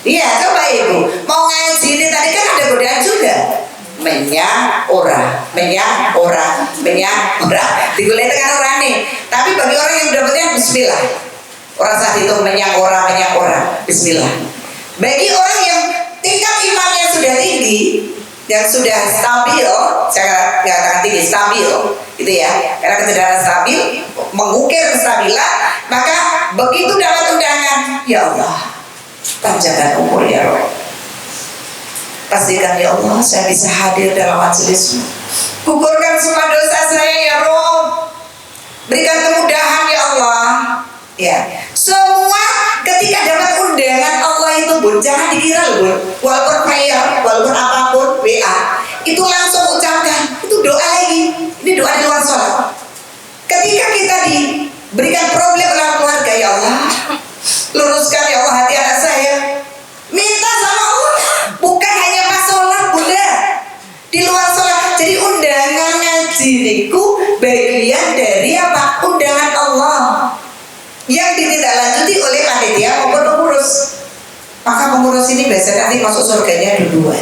Iya, coba Ibu mau ngaji ini tadi kan ada godaan juga. Menyak orang. Digulai dengan orang nih. Tapi bagi orang yang dapatnya Bismillah. Orang saat itu menyak orang. Bismillah. Bagi orang yang tingkat imannya sudah tinggi, yang sudah stabil, saya katakan tinggi, stabil, gitu ya. Karena kecerdasan stabil, mengukir kestabilan, maka begitu dapat undangan, ya Allah, panjangkan umur ya Roh. Pastikan ya Allah, saya bisa hadir dalam majelis-Mu. Gugurkan semua dosa saya ya Roh. Berikan kemudahan ya Allah. Ya, semua ketika dapat undangan Allah itu Bun, jangan dikira loh Bun, walaupun prayer, walaupun apapun WA, itu langsung ucapkan, itu doa lagi. Ini doa di luar sholat. Ketika kita diberikan problem dalam keluarga, ya Allah, luruskan ya Allah hati anak saya. Minta sama Allah, bukan hanya pas sholat Bunda, di luar sholat. Jadi undangan ngaji niku bagian dari apa? Undangan Allah yang ditindaklanjuti oleh panitia maupun pengurus. Maka pengurus ini biasanya nanti masuk surganya duluan.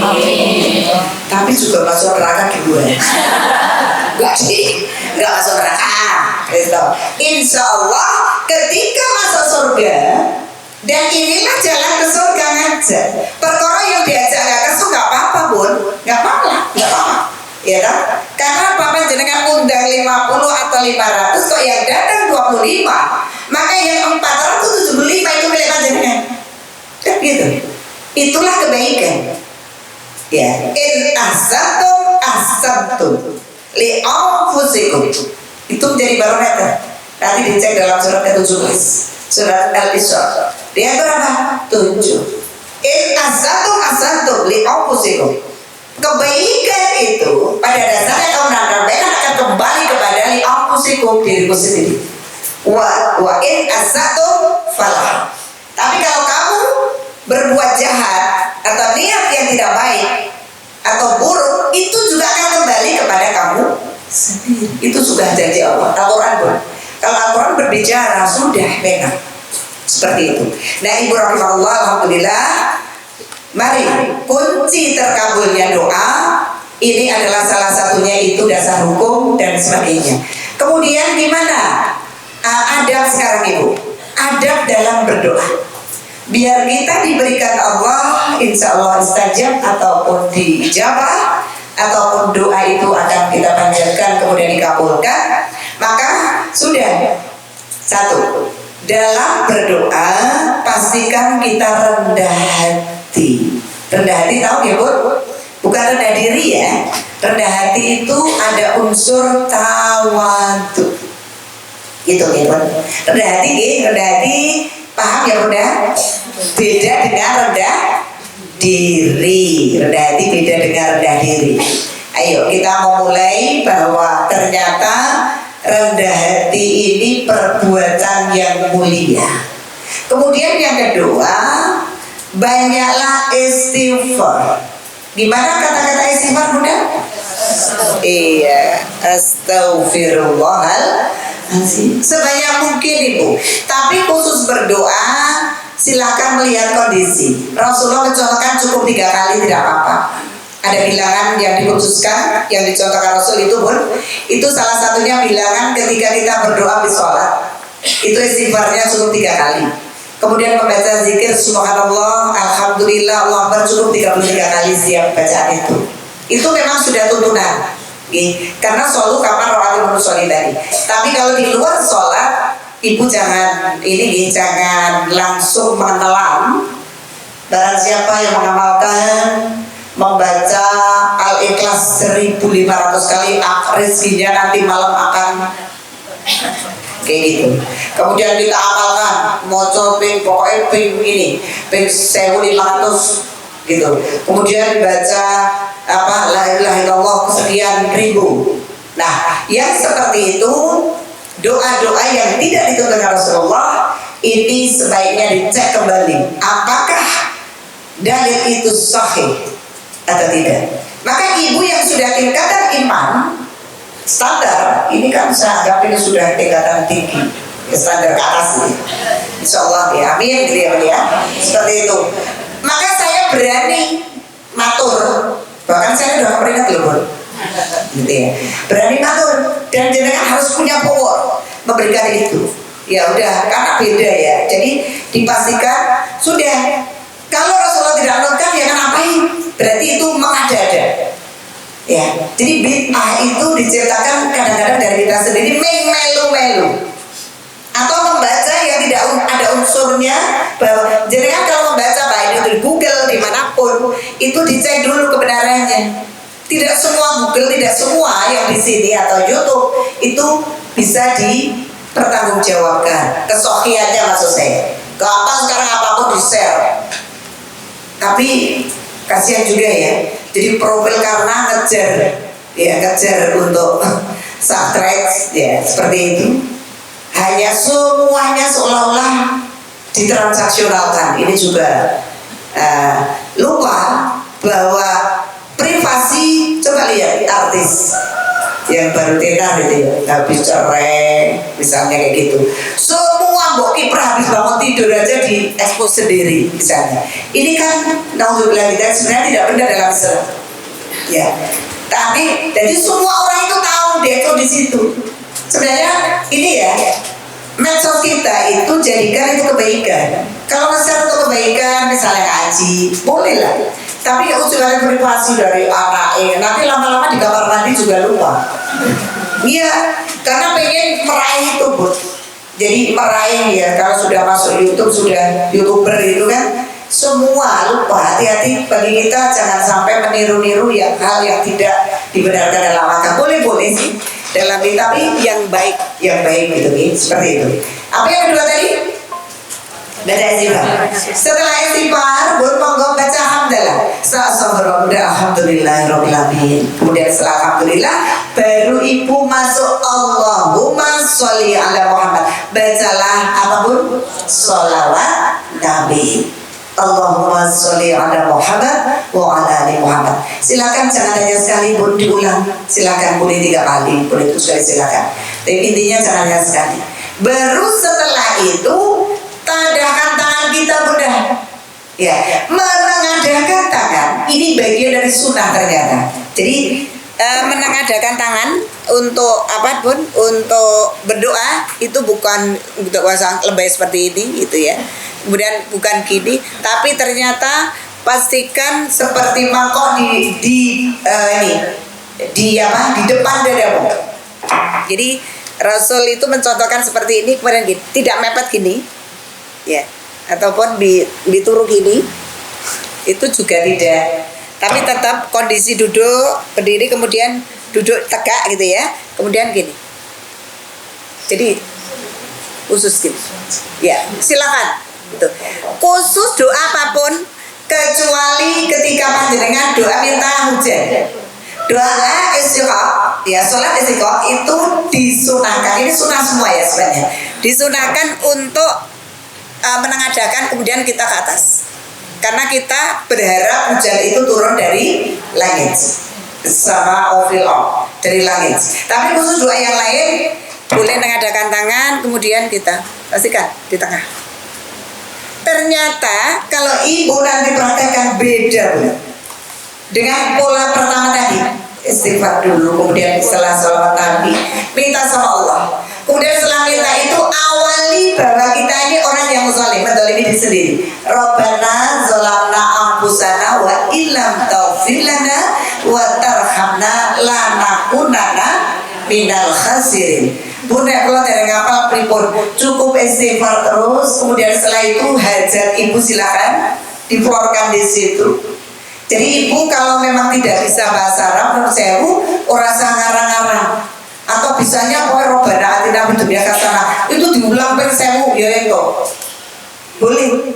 Amin. Tapi juga masuk neraka duluan. Enggak sih, enggak masuk neraka. Insya Allah ketika masuk surga, dan inilah jalan ke surga ngajak. Perkara yang diajak nggak ke surga nggak apa-apa Bun, nggak apa-apa, ya kan? Karena apa? yang 500 kok yang datang 25, maka yang 475 itu milik panjenengan. Kan gitu. Itulah kebaikan. Ya, in ahsantum li anfusikum. Itu menjadi barometer. Nanti dicek dalam surat ke-17, surat Al-Isra. Dia berapa? 7. In ahsantum li anfusikum. Kebaikan itu pada dasarnya kamu kebaikan akan kembali kepada li anfusikum, diriku sendiri. Wa in ahsantum falah. Tapi kalau kamu berbuat jahat atau niat yang tidak baik atau buruk, itu juga akan kembali kepada kamu sendiri. Itu sudah janji Allah. Al-Quran pun. Kalau Al-Quran berbicara sudah benar. Seperti itu. Nah, ibu rahimahullah, alhamdulillah, mari kunci terkabulnya doa ini adalah salah satunya itu dasar hukum dan sebagainya. Kemudian gimana adab sekarang ibu? Adab dalam berdoa. Biar kita diberikan Allah, insya Allah istajab ataupun dijabah, ataupun doa itu akan kita panjatkan kemudian dikabulkan. Maka sudah, satu, dalam berdoa pastikan kita rendah hati. Rendah hati tahu ya Bu? Bukan rendah diri ya. Rendah hati itu ada unsur tawadu. Gitu ya Bu. Rendah hati paham ya Bunda? Beda dengan rendah diri. Rendah hati beda dengan rendah diri. Ayo kita mau mulai bahwa ternyata rendah hati ini perbuatan yang mulia. Kemudian yang kedua, banyaklah istighfar. Gimana kata-kata istighfar Bunda? Iya, astaghfirullahaladzim. Sebanyak mungkin ibu. Tapi khusus berdoa, silakan melihat kondisi. Rasulullah mencontohkan cukup 3 kali tidak apa-apa. Ada bilangan yang dikhususkan, yang dicontohkan Rasul itu pun, itu salah satunya bilangan ketika kita berdoa di sholat. Itu istighfarnya cukup 3 kali. Kemudian membaca zikir subhanallah, alhamdulillah, Allah Akbar cukup 33 kali setiap bacaan itu. Itu memang sudah tuntunan. Karena selalu kapan rohatul musolli tadi. Tapi kalau di luar sholat, ibu jangan jangan langsung menelan. Barang siapa yang mengamalkan membaca Al-Ikhlas 1500 kali, rezekinya nanti malam akan kayak gitu. Kemudian kita amalkan moco pokoknya ping 1500 gitu. Kemudian baca la ilaha illallah sekian ribu. Nah, yang seperti itu doa-doa yang tidak dituntut Rasulullah ini sebaiknya dicek kembali apakah dalil itu sahih atau tidak. Maka ibu yang sudah tingkatan iman standar, ini kan saya anggap ini sudah tingkatan tinggi, standar ke atas ini. Insya Allah ya, amin gitu ya. Seperti itu. Maka saya berani matur, bahkan saya sudah peringat loh, gitu ya. Berani matur dan jenengan harus punya power memberikan itu. Ya udah, karena beda ya. Jadi dipastikan sudah. Kalau Rasulullah tidak melakukan, ya kan ngapain? Berarti itu mengada-ada. Ya, jadi bid'ah itu diciptakan kadang-kadang dari kita sendiri, melu-melu. Atau membaca yang tidak ada unsurnya. Bahwa jenengan kalau membaca baik itu di Google dimanapun, itu dicek dulu kebenarannya. Tidak semua Google, tidak semua yang di sini atau YouTube itu bisa dipertanggungjawabkan. Kesohiannya maksud saya. Gampang sekarang apapun di-share. Tapi kasihan juga ya. Jadi profil karena ngejar untuk subtract ya seperti itu. Hanya semuanya seolah-olah ditransaksionalkan. Ini juga lupa bahwa privasi. Coba lihat artis yang baru tenar gitu ya, habis cerai misalnya kayak gitu, semua mbok kiprah habis bangun tidur aja di expose sendiri misalnya. Ini kan naudzubillah kita sebenarnya tidak benar dalam Islam ya, tapi jadi semua orang itu tahu dia itu di situ. Sebenarnya ini ya, medsos kita itu jadikan itu kebaikan. Kalau nge-share untuk kebaikan misalnya ngaji boleh lah, tapi ujukan privasi dari anaknya nanti lama-lama di kamar mandi juga lupa. Iya, karena pengen meraih itu, Bu. Jadi meraih ya, kalau sudah masuk YouTube, sudah YouTuber itu kan semua lupa. Hati-hati bagi kita, jangan sampai meniru-niru yang hal yang tidak dibenarkan dalam agama. Boleh sih dalam tapi yang baik gitu, seperti itu. Apa yang kedua tadi? Baca istighfar. Setelah istighfar, monggo baca hamdalah. Alhamdulillahirabbil alamin. Kemudian setelah alhamdulillah, baru ibu masuk Allahumma sholli ala Muhammad. Bacalah apapun sholawat Nabi. Allahumma sholli ala Muhammad wa ala ali Muhammad. Silakan jangan hanya sekali pun diulang. Silakan boleh 3 kali, boleh 7 kali silakan. Tapi intinya jangan hanya sekali. Baru setelah itu tadahkan tangan kita, Bunda. Ya, menengadahkan tangan ini bagian dari sunnah ternyata. Jadi menengadahkan tangan untuk apapun, untuk berdoa itu bukan untuk wajah lebay seperti ini gitu ya. Kemudian bukan gini, tapi ternyata pastikan seperti mangkok di depan dadamu. Jadi Rasul itu mencontohkan seperti ini, kemudian gini, tidak mepet gini, ya, ataupun dituruk gini, itu juga tidak. Tapi tetap kondisi duduk berdiri, kemudian duduk tegak gitu ya, kemudian gini. Jadi khusus gini, ya silakan. Gitu. Khusus doa apapun kecuali ketika panjenengan doa minta hujan. Doa istiqomah, ya sholat istiqomah itu disunahkan. Ini sunnah semua ya sebenarnya. Disunahkan untuk menengadahkan kemudian kita ke atas. Karena kita berharap hujan itu turun dari langit. Sama dari langit. Tapi khusus doa yang lain boleh menengadahkan tangan, kemudian kita pastikan di tengah. Ternyata kalau ibu nanti praktekkan beda dengan pola pertama tadi, istighfar dulu, kemudian setelah sholawat Nabi minta sama Allah, kemudian setelah minta itu awali bahwa kita ini orang yang zalim, menzalimi diri sendiri. Rabbana zalamna anfusana wa illam taghfir lana wa tarhamna lanakunanna minal khasirin. Bunda, kalau dari ngapal pripun cukup istighfar terus, kemudian setelah itu hajat ibu silakan dikeluarkan di situ. Jadi ibu kalau memang tidak bisa bahasa Arab, menurut saya ibu orang ngarang-ngarang atau bisanya pokoknya Robbana atina fid dunya hasanah itu diulang ping 1000 ya itu boleh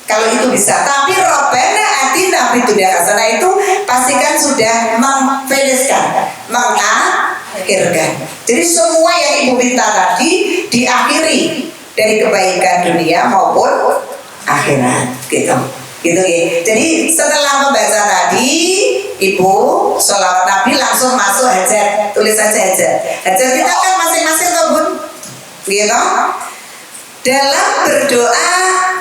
kalau itu bisa. Tapi Robbana atina fid dunya hasanah itu pastikan sudah memfiniskan, mengakhirkan. Jadi semua yang ibu minta tadi diakhiri dari kebaikan dunia maupun akhirat gitu ya. Jadi setelah membaca tadi ibu sholawat Nabi langsung masuk hajat, tulis saja hajat kita kan masing-masing tuh Bun gitu. Dalam berdoa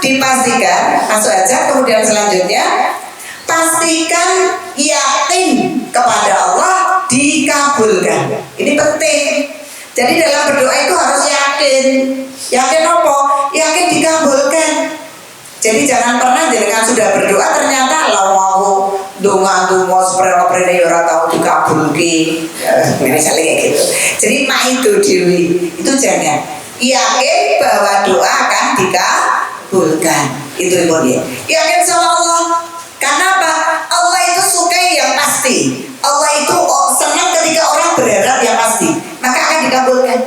dipastikan masuk hajat, kemudian selanjutnya pastikan yakin kepada Allah dikabulkan. Ini penting. Jadi dalam berdoa itu harus yakin. Yakin apa? Yakin dikabulkan. Jadi jangan pernah jenengan sudah berdoa ternyata mau donga seperti ora tahu dikabulke. Misalnya kayak gitu. Jadi itu dewi itu jangan. Yakin bahwa doa akan dikabulkan. Itu boleh. Yakin sama Allah. Karena apa? Allah itu suka yang pasti. Allah itu senang ketika orang berharap yang pasti. Maka akan dikabulkan.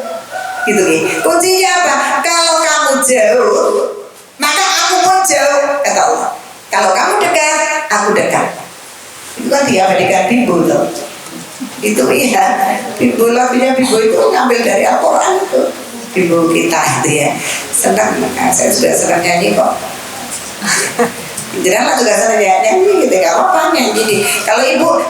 Gitu ya. Kuncinya apa? Kalau kamu jauh, maka aku pun jauh, kata Allah. Kalau kamu dekat, aku dekat. Itu kan diabadikan Bimbul loh. Itu ya. Bimbul lagunya Bimbul itu ngambil dari Al-Quran itu. Bimbul kita itu ya. Senang, saya sudah senang nyanyi kok. Janganlah juga senang nyanyi gitu, gak apa-apa nyanyi. Kalau ibu,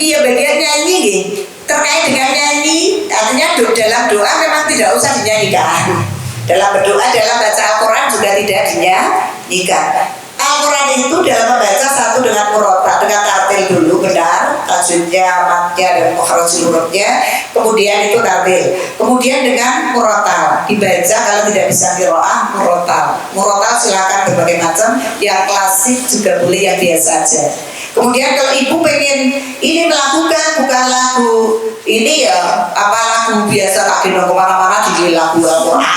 iya bagian nyanyi gitu. Terkait dengan nyanyi, artinya dalam doa memang tidak usah dinyanyikan. Dalam berdoa, dalam baca Al-Quran juga tidak dinyanyikan. Al-Quran itu dalam membaca satu dengan murota, dengan tartil dulu benar, tajwidnya, matnya dan mukharrajul hurufnya, kemudian itu tartil. Kemudian dengan murotal, dibaca kalau tidak bisa qiraah murotal. Murotal silakan berbagai macam, yang klasik juga boleh, yang biasa aja. Kemudian kalau ibu pengen ini melakukan bukan lagu ini ya apa lagu biasa tak gendong kemana-mana di lagu Al-Quran.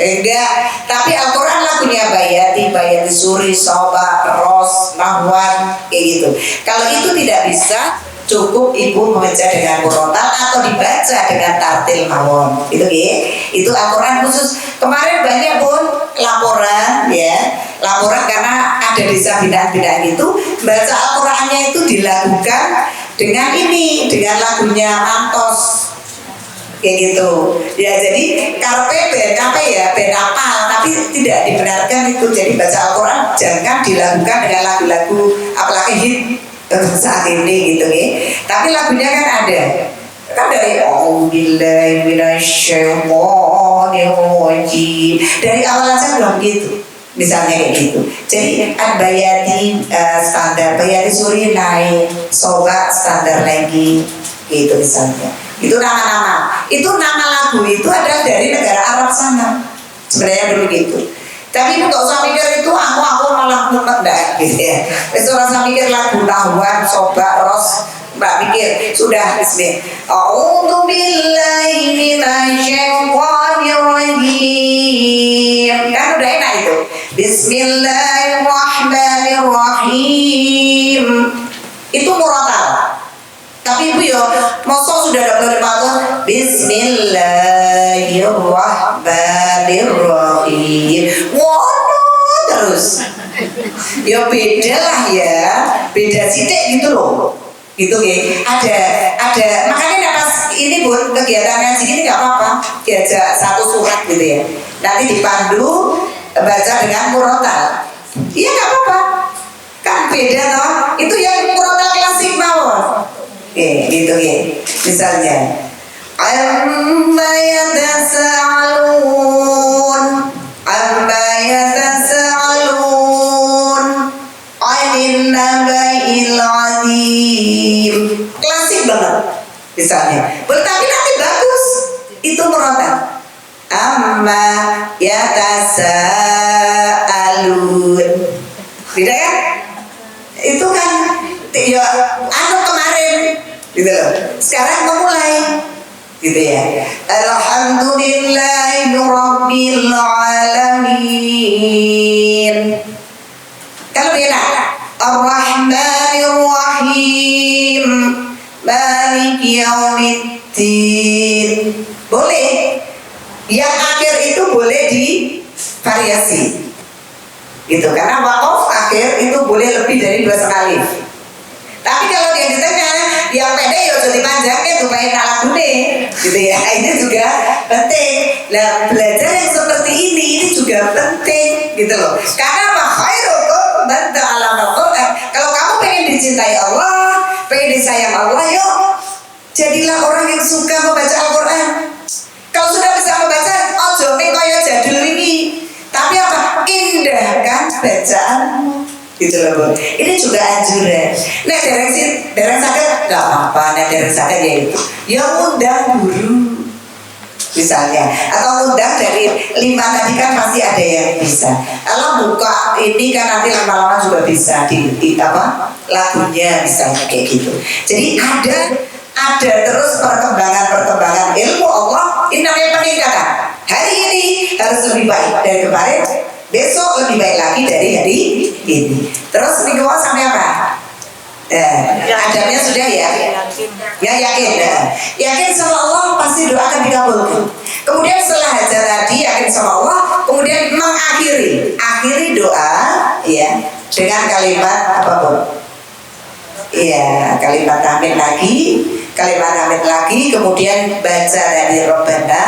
Enggak, tapi Al-Quran lagunya Bayati Suri, Soba, Ros, Nahwan kayak gitu. Kalau itu tidak bisa, cukup ibu membaca dengan murotal atau dibaca dengan tartil mawon. Itu ya, itu Al-Quran khusus. Kemarin banyak pun laporan ya, laporan karena ada desa binaan-binaan itu baca Al-Qurannya itu dilakukan dengan ini, dengan lagunya Mantos kayak gitu ya. Jadi karpe ben apa ya, ben apal, tapi tidak dibenarkan itu. Jadi baca Al-Quran jangan dilakukan dengan lagu-lagu apalagi hit saat ini gitu ya. Tapi lagunya kan ada, kan dari Auzubillahi minasyaitonirrajim, dari awal aja belum gitu misalnya kayak gitu. Jadi Bayati standar, Bayati Suri naik, Soba standar lagi gitu misalnya. Itu nama-nama, itu nama lagu itu adalah dari negara Arab sana sebenarnya dulu gitu. Tapi ibu gak usah mikir itu aku malah mumet dah gitu ya. Wis ora usah mikir lagu Nahwan, Soba, Ros, mbak mikir sudah bismillah. A'udzu billahi minasyaitonirrajim. Kan udah enak itu. Bismillahirrahmanirrahim. Itu murotal. Tapi ibu yo mosok sudah dapat lewat Bismillahirrahmanirrahim. Waduh terus. Ya beda lah ya, beda sidik gitu loh. Gitu ya. Ada makanya pas ini Bun kegiatan ngaji ini nggak apa-apa. Diajak satu surat gitu ya. Nanti dipandu baca dengan murotal. Iya nggak apa-apa. Kan beda toh. Itu yang murotal klasik mawon. Gitu ya. Misalnya amma yatasa'alun anin naba'il azim. Klasik banget misalnya. Tapi nanti bagus. Itu murotal. Amma yatasa'alun. Tidak kan? Itu kan ya kemarin gitu loh. Sekarang memulai gitu ya. Alhamdulillahi rabbil alamin. Kalau beda Ar-Rahmanir Rahim Maliki Yaumiddin. Boleh. Yang akhir itu boleh divariasi. Gitu, karena wakaf akhir itu boleh lebih dari 2 sekali. Tapi kalau dia di tengah, yang pendek ya jadi panjangnya supaya kalah gune, gitu ya. Ini juga penting. Nah, belajar yang seperti ini juga penting, gitu loh. Karena apa? Khairukum man ta'allama al-Qur'an. Kalau kamu pengen dicintai Allah, pengen disayang Allah, yuk jadilah orang yang suka membaca Al-Quran. Kalau sudah bisa membaca, ojo ning kaya jadul ini. Tapi apa? Indahkan bacaanmu. Gitu loh Bu. Ini juga anjuran. Nah dereng sakit gak apa-apa. Nah dereng sakit ya itu. Ya undang guru misalnya. Atau undang dari 5 tadi kan pasti ada yang bisa. Kalau buka ini kan nanti lama-lama juga bisa di apa lagunya misalnya kayak gitu. Jadi ada terus perkembangan ilmu Allah. Ini namanya peningkatan. Hari ini harus lebih baik dari kemarin, besok lebih baik lagi dari hari ini. Terus minggu sampai apa? Adabnya sudah ya? Ya yakin. Yakin sama Allah pasti doa akan dikabulkan. Kemudian setelah hajat tadi yakin sama Allah, kemudian akhiri doa ya dengan kalimat apa Bu? Iya, kalimat tahmid lagi, kemudian baca dari Rabbana.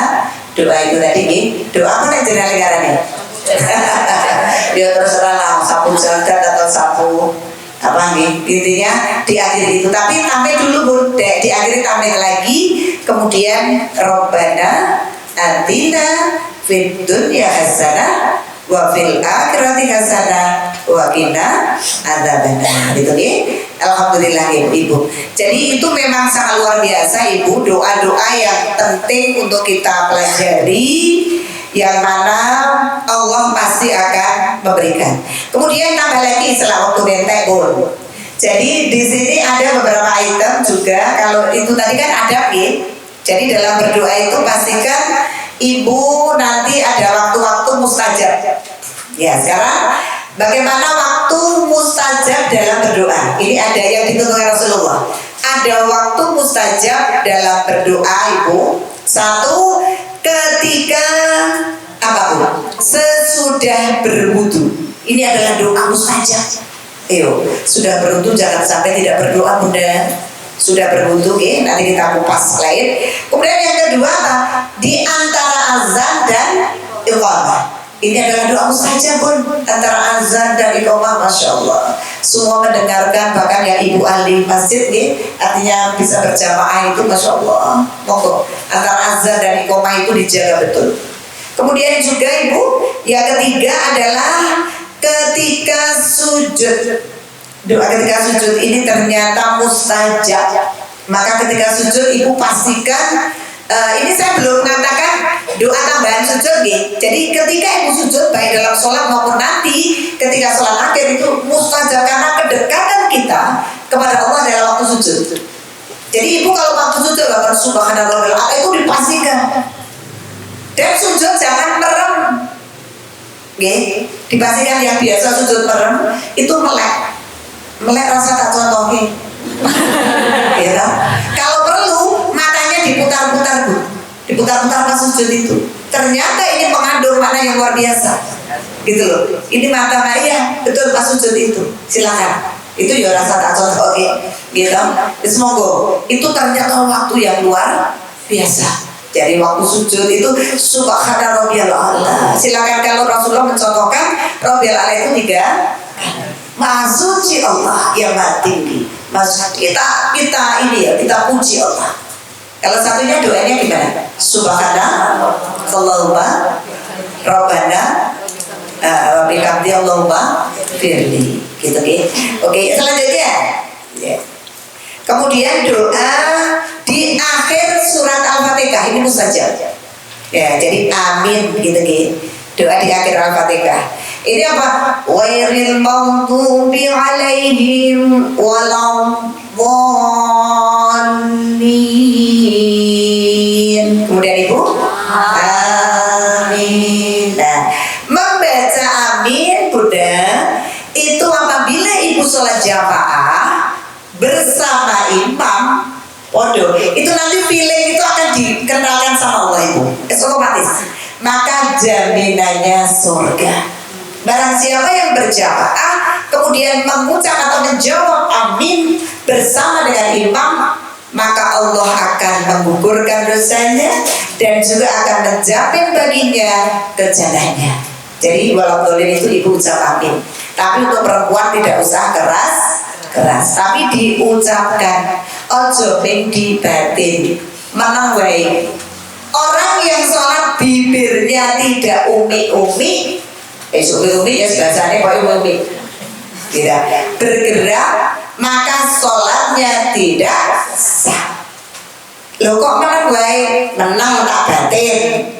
Doa itu tadi nih, doa apa yang jenengan negaranya? Ya terserah lah, sapu jagat atau sapu apa nih, intinya diakhiri itu. Tapi tampil dulu Bun, diakhiri tampil lagi, kemudian Rabbana atina fid dunya hasanah wa fil akhirati hasanah wa qina adzabannar. Itu nih. Alhamdulillah Ibu. Jadi itu memang sangat luar biasa Ibu, doa-doa yang penting untuk kita pelajari, yang mana Allah pasti akan memberikan. Kemudian tambah lagi setelah waktu bentek Bun. Jadi di sini ada beberapa item juga. Kalau itu tadi kan adab ya. Jadi dalam berdoa itu pastikan ibu nanti ada waktu-waktu mustajab. Ya, sekarang bagaimana waktu mustajab dalam berdoa? Ini ada yang dituntutkan Rasulullah. Ada waktu mustajab dalam berdoa ibu. Satu, ketika apa bu? Sesudah berwudu. Ini adalah doa mustajab. Ayo, sudah berwudu jangan sampai tidak berdoa bunda. Sudah berwudu, nanti kita kupas lain. Kemudian yang kedua apa? Di antara azan dan iqamah. Ini adalah doa mustajab bun. Antara azan dan iqamah, masya Allah. Semua mendengarkan, bahkan yang ibu ahli masjid, artinya bisa berjamaah itu, masya Allah. Monggo. Antara azan dan iqamah itu dijaga betul. Kemudian juga ibu, yang ketiga adalah ketika sujud. Doa ketika sujud ini ternyata mustajab. Maka ketika sujud ibu pastikan ini saya belum mengatakan doa tambahan sujud nih. Jadi ketika ibu sujud baik dalam sholat maupun nanti ketika sholat akhir itu mustajab karena kedekatan kita kepada Allah dalam waktu sujud. Jadi ibu kalau waktu sujud bahkan subhanallah itu dipastikan. Dan sujud jangan merem. Dipastikan yang biasa sujud merem itu melek. Melek rasa tak contohin. Ya kan? Kalau perlu matanya diputar-putar bu, diputar-putar pas sujud itu. Ternyata ini mengandung makna yang luar biasa, gitu loh. Ini mata Maria betul pas sujud itu. Silakan. Itu ya rasa tak contohin, gitu. Semoga itu ternyata waktu yang luar biasa. Jadi waktu sujud itu subhana rabbiyal a'la. Silakan kalau Rasulullah mencontohkan rabbiyal a'la itu 3. Maha suci Allah yang maha tinggi. Maksud kita ini ya, kita puji Allah. Kalau satunya doanya gimana? Subhana Allahumma Rabbana bihamdi Allahumma firli. Gitu Oke, selanjutnya. Ya. Kemudian doa di akhir surat Al-Fatihah ini mustajab. Ya, jadi amin gitu Doa di akhir Al-Fatihah. Ini apa? Wairil maghdubi alaihim waladdallin. Kemudian ibu amin. Nah, membaca amin Bunda itu apabila ibu sholat jamaah bersama imam waduh, itu nanti feeling itu akan dikenalkan sama Allah ibu. Otomatis. Maka jaminannya surga. Barang siapa yang berjamaah kemudian mengucap atau menjawab amin bersama dengan imam, maka Allah akan menggugurkan dosanya dan juga akan menjamin baginya kejannahnya. Jadi walaupun itu ibu ucap amin. Tapi untuk perempuan tidak usah keras, tapi diucapkan. Ojo ping dibatin. Menang wae. Orang yang sholat bibirnya tidak umi-umi, umi ya bahasanya kok umi. Tidak bergerak, maka sholatnya tidak sah. Loh kok menang wae? Menang tak batin.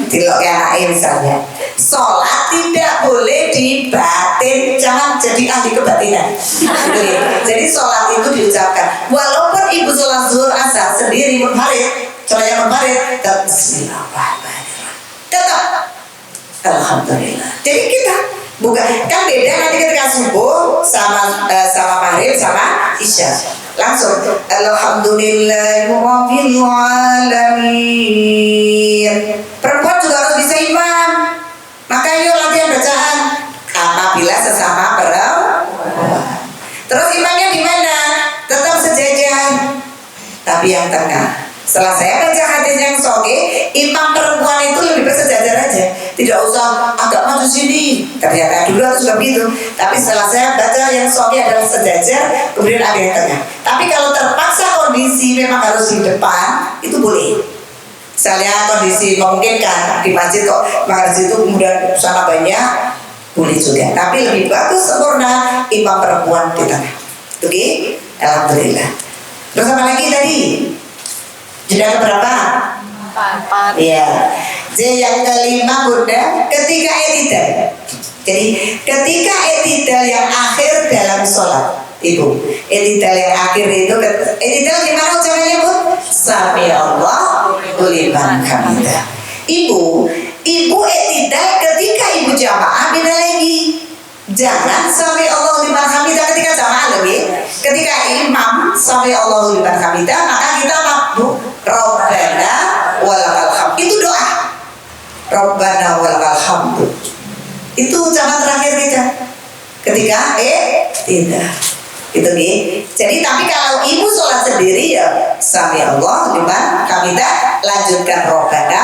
Dilok anake misalnya. Sholat tidak boleh dibatin, jangan jadi ahli kebatinan. Jadi sholat itu diucapkan. Walaupun ibu sholat zuhur asar sendiri munfarid, sholatnya munfarid, tetap Bismillahirrahmanirrahim. Tetap Alhamdulillah. Jadi kita bukan kan beda nanti ketika subuh sama maghrib sama isya. Langsung Alhamdulillahirabbil alamin. Perempuan juga harus bisa imam. Maka yuk latihan bacaan apabila sesama perempuan. Terus imamnya di mana? Tetap sejajar, tapi yang tengah. Setelah saya baca hadis yang sahih, imam perempuan itu lebih bersejajar aja. Tidak usah agak maju sini. Ternyata dulu aku sudah begitu. Tapi setelah saya baca yang sahih adalah sejajar, kemudian ada yang tengah. Tapi kalau terpaksa kondisi memang harus di depan, itu boleh. Misalnya kondisi memungkinkan di masjid kok masjid itu kemudian sana banyak, boleh juga. Tapi lebih bagus sempurna imam perempuan di tengah. Oke, alhamdulillah. Terus apa lagi tadi? Jeda berapa? 4. Iya. Jadi yang kelima Bunda, ketika etidal. Jadi ketika etidal yang akhir dalam sholat. Ibu. I'tidal yang akhir itu, i'tidal gimana ucapannya Bu? Sami Allah liman hamidah. Ibu i'tidal ketika ibu jamaah beda lagi. Jangan sami Allah liman hamidah ketika jamaah lebih. Ketika imam sami Allah liman hamidah, maka kita mabuk Rabbana walakal hamd. Itu doa. Rabbana walakal hamd. Itu ucapan terakhir kita. Ketika tidak. Gitu nih. Jadi tapi kalau ibu sholat sendiri ya sami Allah liman hamidah, lanjutkan Rabbana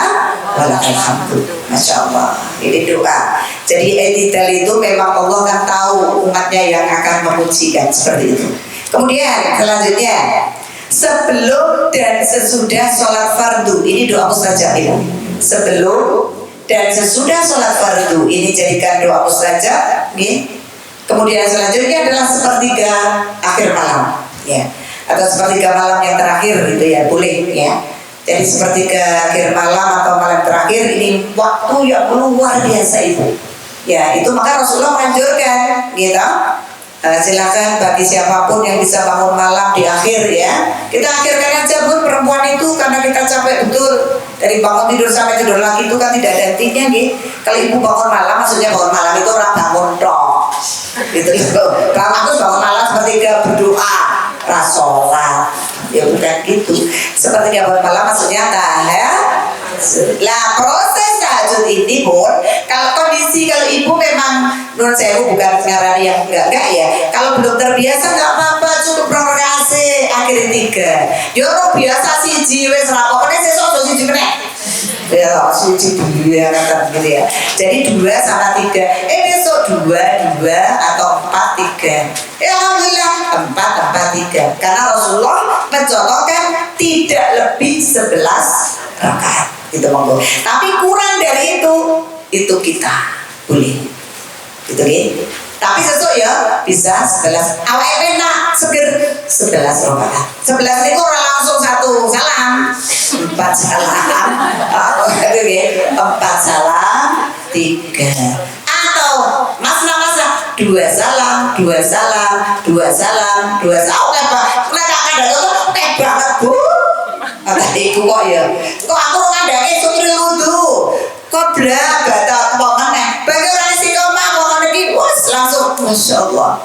walakal hamd. Masya Allah. Ini doa. Jadi i'tidal itu memang Allah kan tahu umatnya yang akan memujikan seperti itu. Kemudian selanjutnya sebelum dan sesudah sholat fardu, ini doa mustajab ibu. Sebelum dan sesudah sholat fardu ini jadikan doa mustajab. Kemudian selanjutnya adalah sepertiga akhir malam, ya, atau sepertiga malam yang terakhir itu ya boleh ya. Jadi sepertiga akhir malam atau malam terakhir ini waktu yang luar biasa itu. Ya itu maka Rasulullah menganjurkan, gitu. Silakan bagi siapapun yang bisa bangun malam di akhir ya. Kita akhirkan aja pun perempuan itu karena kita capek betul dari bangun tidur sampai tidur lagi itu kan tidak ada intinya gitu. Kalau ibu bangun malam maksudnya bangun malam itu orang bangun toh. Gitu itu. Kalau aku bangun malam sepertiga berdoa, rasolat. Ya bukan gitu. Sepertiga bangun malam maksudnya lah proses tahajud ini pun kalau kondisi kalau ibu memang menurut saya bukan ngarani yang enggak ya, kalau belum terbiasa nggak apa-apa, cukup prorogasi akhir 3 dia orang biasa siji wes rapoknya saya soal siji meneh ya siji ya kata gitu ya. Jadi 2 sama 3 besok 2 atau 4 3 ya alhamdulillah 4 3 karena Rasulullah mencontohkan tidak lebih 11 rakaat itu monggo. Tapi kurang dari itu kita boleh gitu gitu. Tapi sesuatu ya bisa 11 awal enak seger 11 rakaat. 11 itu orang langsung 1 salam 4 salam gitu gitu 4 salam 3 atau mas-mas 2 salam 2 salam 2 salam 2 salam oke Pak mereka kadang oke banget Bu. Tadi aku kok ya kok aku ngandake sutri wudu kok batal kok meneh bagi orang istiqomah kok ngene iki wes langsung Masya Allah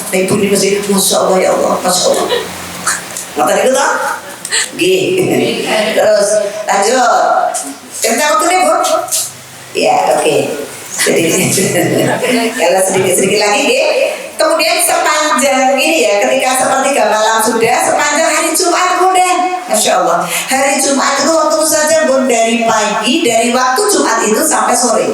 ibu di masjid Masya Allah ya Allah Masya Allah ngoten iku toh nggih terus lanjut kita waktu nih Bu ya oke. Jadi kalau sedikit lagi deh. Kemudian sepanjang ini ya, ketika sepertiga malam sudah, sepanjang hari Jumat Bunda, Masya Allah, hari Jumat itu waktu saja Bunda dari pagi, dari waktu Jumat itu sampai sore,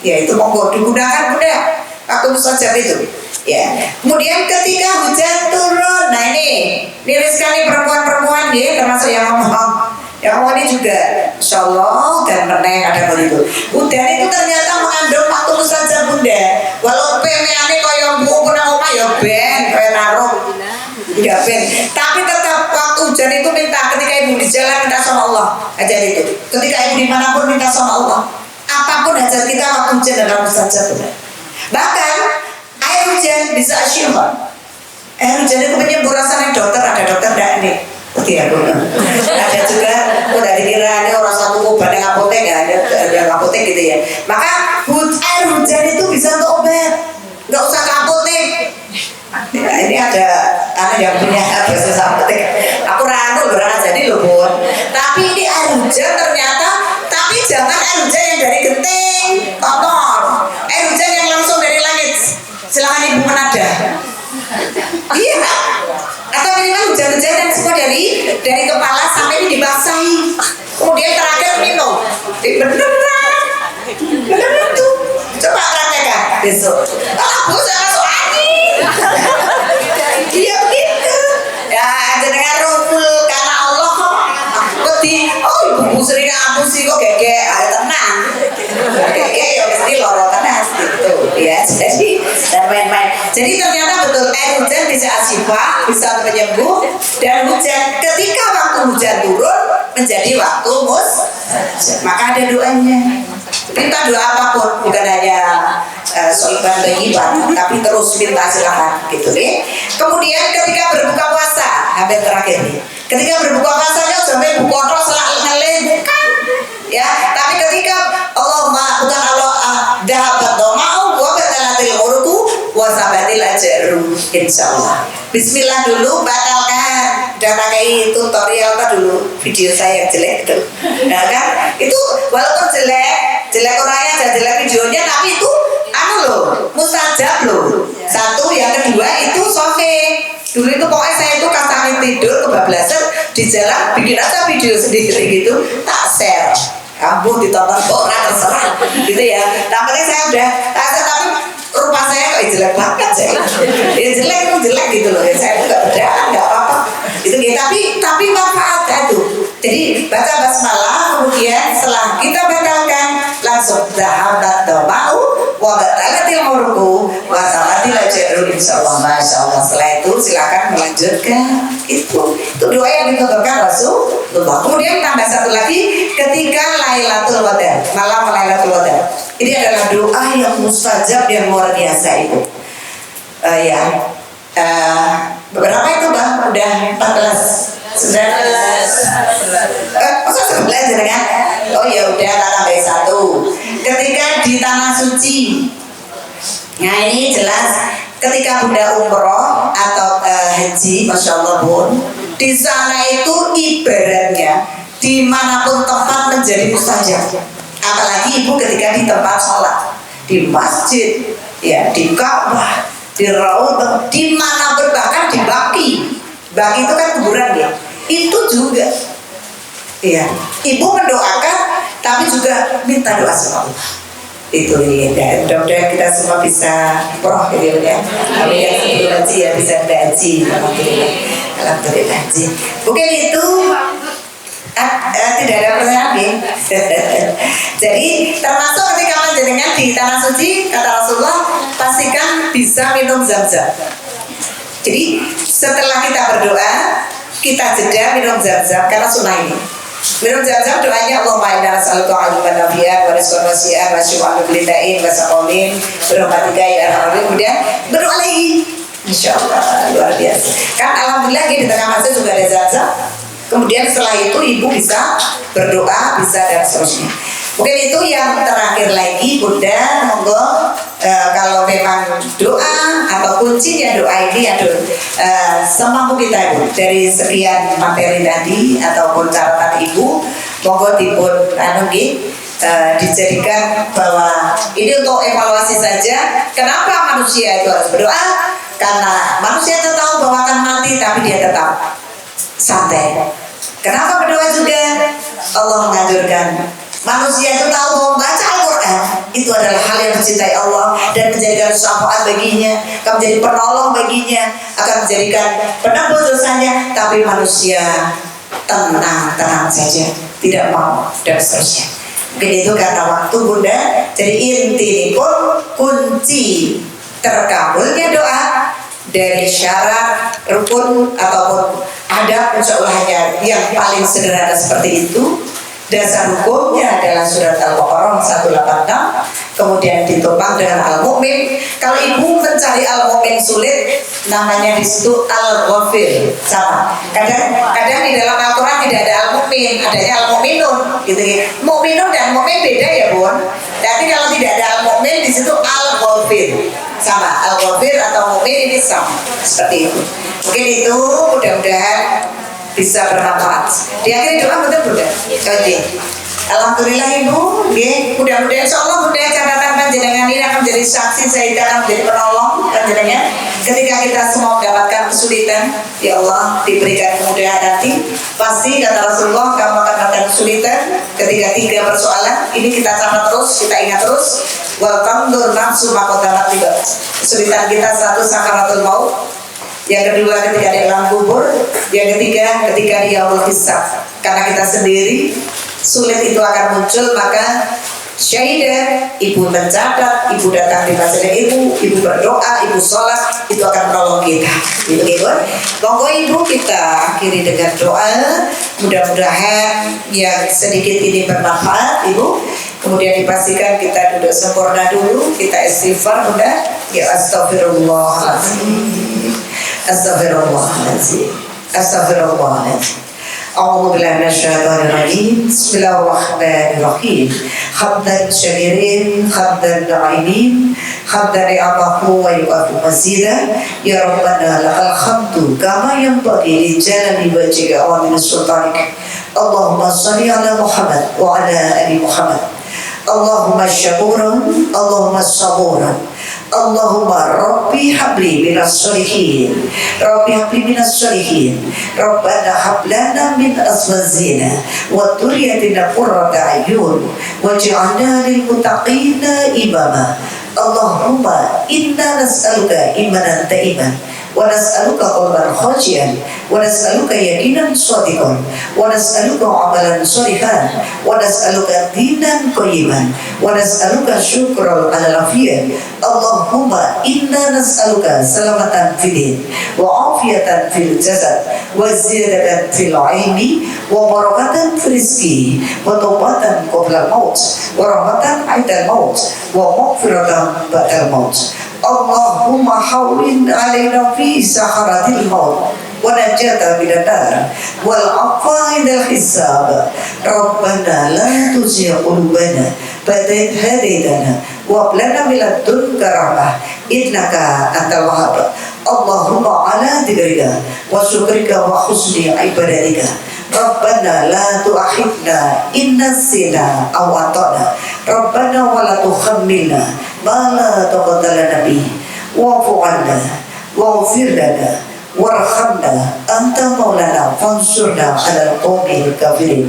ya itu monggo digunakan Bunda, waktu saja itu. Ya. Kemudian ketika hujan turun, nah ini miris sekali perempuan-perempuan ya, termasuk yang ngomong. Yang ini juga, Insya Allah dan meneng ada begitu. Udan itu ternyata mengandung waktu saja Bunda. Walau PMA-nya kaya buku pernah omah ya ben, kaya naruh, ya ben. Tapi tetap waktu hujan itu minta ketika ibu di jalan minta sama Allah. Hajat itu. Ketika ibu dimanapun minta sama Allah. Apapun hajat kita waktu hujan adalah saja Bunda. Bahkan air hujan bisa asyifah. Air hujan itu penyembuh rasanya dokter, ada dokter enggak nih. Iya, ada juga udah dikira ini orang satu obat yang apotek ya, ada apotek gitu ya. Maka air hujan itu bisa untuk obat, nggak usah ke apotek. Ya, ini ada yang punya bahasa apotek. Aku ranu berangkat jadi loh Bun. Tapi ini air hujan ternyata, tapi jangan air hujan yang dari genting, kotor. Air hujan yang langsung dari langit. Silakan ibu menada. Iya. Atau minimal hujan-hujan yang semua dari kepala sampai ini dibasahi. Kemudian terakhir minum. Bener tuh. Coba praktekkan besok. Bu saya masuk angin. Iya begitu. Ya jenengan rumpul karena Allah kok. Wedi. Oh ibu sering ngapusi kok gege. Ada tenang. Gege ya mesti loro tenang gitu. Ya jadi dan main-main. Jadi ternyata betul air hujan bisa asifah, bisa penyembuh, dan hujan ketika waktu hujan turun menjadi waktu maka ada doanya. Minta doa apapun, bukan hanya soiban thayyiban, tapi terus minta silakan gitu deh. Kemudian ketika berbuka puasa, hampir terakhir nih. Ketika berbuka puasanya sampai buka tok selak ngelih bukan. Ya, tapi ketika Allahumma bukan Allah dahabat doma'u wa batalatil urku wa sabatil ajru insyaallah. Bismillah dulu, batalkan. Udah pakai tutorial dulu video saya yang jelek itu. Nah kan, itu walaupun jelek orangnya dan jelek videonya, tapi itu loh, mustajab loh. Satu, yang kedua itu sahih. Dulu itu pokoknya saya itu kasih tidur kebablasan di jalan, bikin aja video sendiri gitu, tak share. Kamu ditonton orang terserah gitu ya. Tapi saya udah tapi rupa saya kok jelek banget saya. Ya jelek itu jelek gitu loh. Saya itu nggak berdarah, nggak apa-apa. Itu gitu. Tapi manfaatnya tuh. Jadi baca basmalah, kemudian setelah kita batalkan langsung dahabat doma'u wa batalatil urku wa sabatil ajru insyaallah. Masyaallah. Setelah itu silakan melanjutkan itu doa yang dituturkan Rasulullah. Kemudian tambah satu lagi ketika Lailatul Qadar, malam Lailatul Qadar. Ini adalah doa yang mustajab yang luar biasa itu. Berapa itu Bang? Udah 14. 19. Masa 11 kan? Oh ya udah tambah satu. Ketika di tanah suci. Nah ini jelas ketika Bunda umroh atau haji, masya Allah Bun, di sana itu ibaratnya dimanapun tempat menjadi mustajab. Apalagi ibu ketika di tempat sholat, di masjid, ya di Ka'bah, di Raudhah, dimanapun, bahkan di Baki. Baki itu kan kuburan ya. Itu juga, ya. Ibu mendoakan, tapi juga minta doa sama Allah. Itu ya, mudah-mudahan kita semua bisa umroh gitu ya. Amin ya sebelum haji ya bisa haji. Alhamdulillah haji. Mungkin itu tidak ada pertanyaan ya. Jadi termasuk ketika menjenengan di tanah suci, kata Rasulullah, pastikan bisa minum zam-zam. Jadi setelah kita berdoa, kita jeda minum zam-zam karena sunnah ini. Minum zam-zam doanya Allahumma inna nas'aluka ilman nafi'an wa rizqan wasi'an wa syifaan min kulli da'in wa saqamin birahmatika ya arhamar rahimin. Kemudian berdoa lagi. Insyaallah luar biasa. Kan alhamdulillah di tengah masjid juga ada zam-zam. Kemudian setelah itu ibu bisa berdoa, bisa dan seterusnya. Mungkin itu yang terakhir lagi Bunda, monggo kalau memang doa atau kuncinya doa ini adalah semampu kita Ibu. Dari sekian materi tadi ataupun catatan Ibu, monggo dipun dijadikan bahwa ini untuk evaluasi saja. Kenapa manusia itu harus berdoa? Karena manusia itu tahu bahwa akan mati, tapi dia tetap santai. Kenapa berdoa juga? Allah menganjurkan manusia itu tahu bahwa baca Al-Quran itu adalah hal yang mencintai Allah dan menjadikan syafaat baginya, akan menjadi penolong baginya, akan menjadikan penebus dosanya. Tapi manusia tenang saja, tidak mau dan seterusnya. Mungkin itu karena waktu Bunda. Jadi inti pun kunci terkabulnya doa dari syarat, rukun ataupun adab, insya Allah hanya yang paling sederhana seperti itu. Dasar hukumnya adalah surat Al-Baqarah 186, kemudian ditopang dengan Al-Mu'min. Kalau ibu mencari Al-Mu'min sulit, namanya di situ Al-Ghafir. Sama. Kadang di dalam Al-Quran tidak ada Al-Mu'min, adanya Al-Mu'minun. Gitu. Mu'minun dan Mu'min beda ya Bun. Tapi kalau tidak ada Al-Mu'min di situ Al-Ghafir. Sama. Al-Ghafir atau Mu'min ini sama. Seperti itu. Mungkin itu mudah-mudahan bisa bermanfaat. Diakhiri doa betul Bunda. Oke. Alhamdulillah Ibu. Mudah-mudahan insyaallah Bunda catatan panjenengan ini akan menjadi saksi, saya akan menjadi penolong panjenengan ketika kita semua mendapatkan kesulitan. Ya Allah, diberikan kemudahan nanti. Pasti kata Rasulullah, kamu akan mendapatkan kesulitan ketika 3 persoalan. Ini kita catat terus, kita ingat terus. Wal tandur nafsu ma qaddamat libat. Kesulitan kita satu sakaratul maut. Yang kedua ketika di alam kubur, yang ketiga ketika di yaumul hisab. Karena kita sendiri sulit itu akan muncul, maka syahidah, ibu mencatat, ibu datang di masjid ibu berdoa, ibu sholat, itu akan menolong kita. Ibu, monggo ibu kita akhiri dengan doa. Mudah-mudahan yang sedikit ini bermanfaat ibu. Kemudian dipastikan kita duduk sempurna dulu, kita istighfar Bunda. Ya astagfirullahaladzim. Astagfirullahaladzim. Astagfirullahaladzim. أعوذ بالله من الشيطان الرجيم بسم الله الرحمن الرحيم حمدا شاكرين حمدا ناعمين حمدا نعمه ويؤاب مزيدا يا ربنا لك الحمد كما ينبغي لجلال وجهك ومن سلطانك اللهم صل على محمد وعلى آل محمد اللهم شكورا اللهم صبورا اللهم ربي حبلي من الصالحين ربي حبلي من الصالحين ربنا هب لنا من أزواجنا وذريتنا قرة أعين واجعلنا للمتقين إماما اللهم إنا نسألك إيمانا دائما ونسألك قلبا خاشعا ونسألك يقينا صادقا ونسألك عملا صالحا ونسألك دينا قيما ونسألك شكرا على العافية اللهم إنا نسألك سلامة في الدين وعافية في الجسد وزيادة في العلم وبركة في الرزق وتوبة قبل الموت ورحمة عند الموت ومغفرة بعد الموت اللهم حول علينا في سحرة الموت ونجاة من النار والعفو عند الحساب ربنا لا تزغ قلوبنا بعد إذ هديتنا وهب لنا من لدنك رحمة إنك أنت الوهاب اللهم على ذكرك وشكرك وحسن عبادتك ربنا لا تؤاخذنا إن نسينا أو أخطأنا ربنا ولا تحملنا ما لا طاقة لنا به واعف عنا واغفر لنا وارحمنا أنت مولانا فانصرنا على القوم الكافرين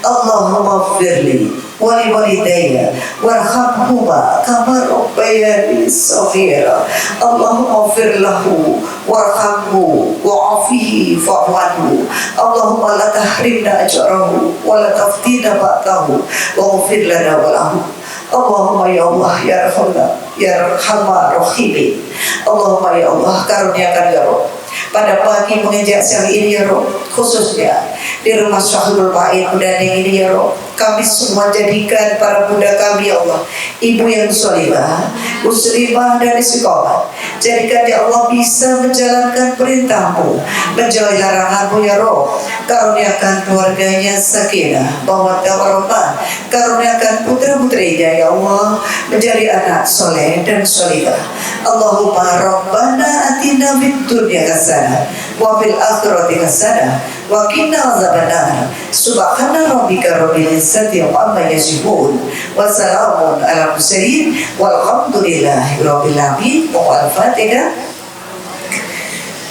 اللهم اغفر لي ولوالدي وارحمهما كما ربياني صغيرا اللهم اغفر له وارحمه وعافه واعف عنه اللهم لا تحرمنا أجره ولا تفتنا بعده واغفر لنا وله اللهم ya Allah ya Rahman ya Rahman Rahim Allahumma ya Allah karuniakan ya Rabb pada pagi menginjak siang ini ya Rabb khususnya di rumah Syahrul Bait Budaning ini ya Rabb kami semua jadikan para bunda kami ya Allah ibu yang sholihah muslimah dan istiqomah jadikan ya Allah bisa menjalankan perintahmu menjauhi laranganmu ya Rabb karuniakan keluarganya sakinah mawaddah warahmah karuniakan putra-putrinya ya Allah menjadi anak soleh dan sholihah Allahumma rabbana atina fid dunya hasanah wa fil akhirati hasanah wa qina azabannar subhana rabbika rabbil izzati amma yasifun wa salamun ala mursalin walhamdulillahi rabbil alamin wa al-fatihah.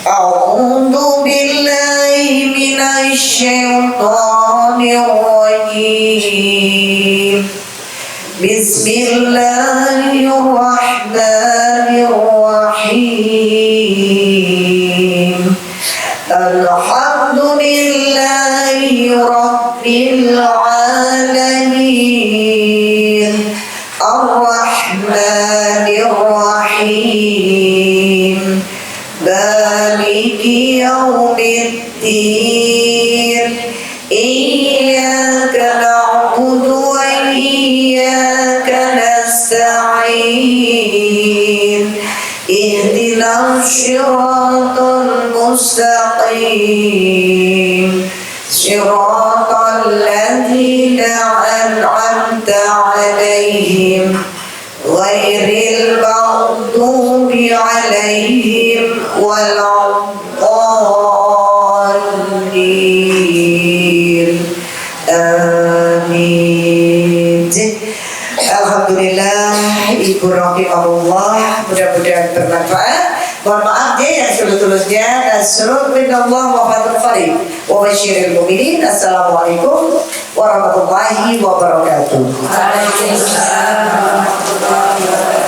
A'udzu billahi minasy syaithanir rajim. Bismillahirrahmanirrahim. Alhamdulillahi rabbil alamin. Ar-Rahmanir Rahim. Maliki yaumiddin. Iyyaka na'budu wa iyyaka nasta'in. Ihdinas siratal mustaqim. Siratal ladzina an'amta 'alaihim ghairil maghdubi 'alaihim waladdallin. Amin. Alhamdulillah, Ibu rahimahullah, mudah-mudahan bermanfaat. Mohon maaf ya yang tulus-tulusnya. Nasrul minallah wa fathul qarib wa basyiril mu'minin. Assalamualaikum warahmatullahi wabarakatuh. Waalaikumsalam warahmatullahi wabarakatuh.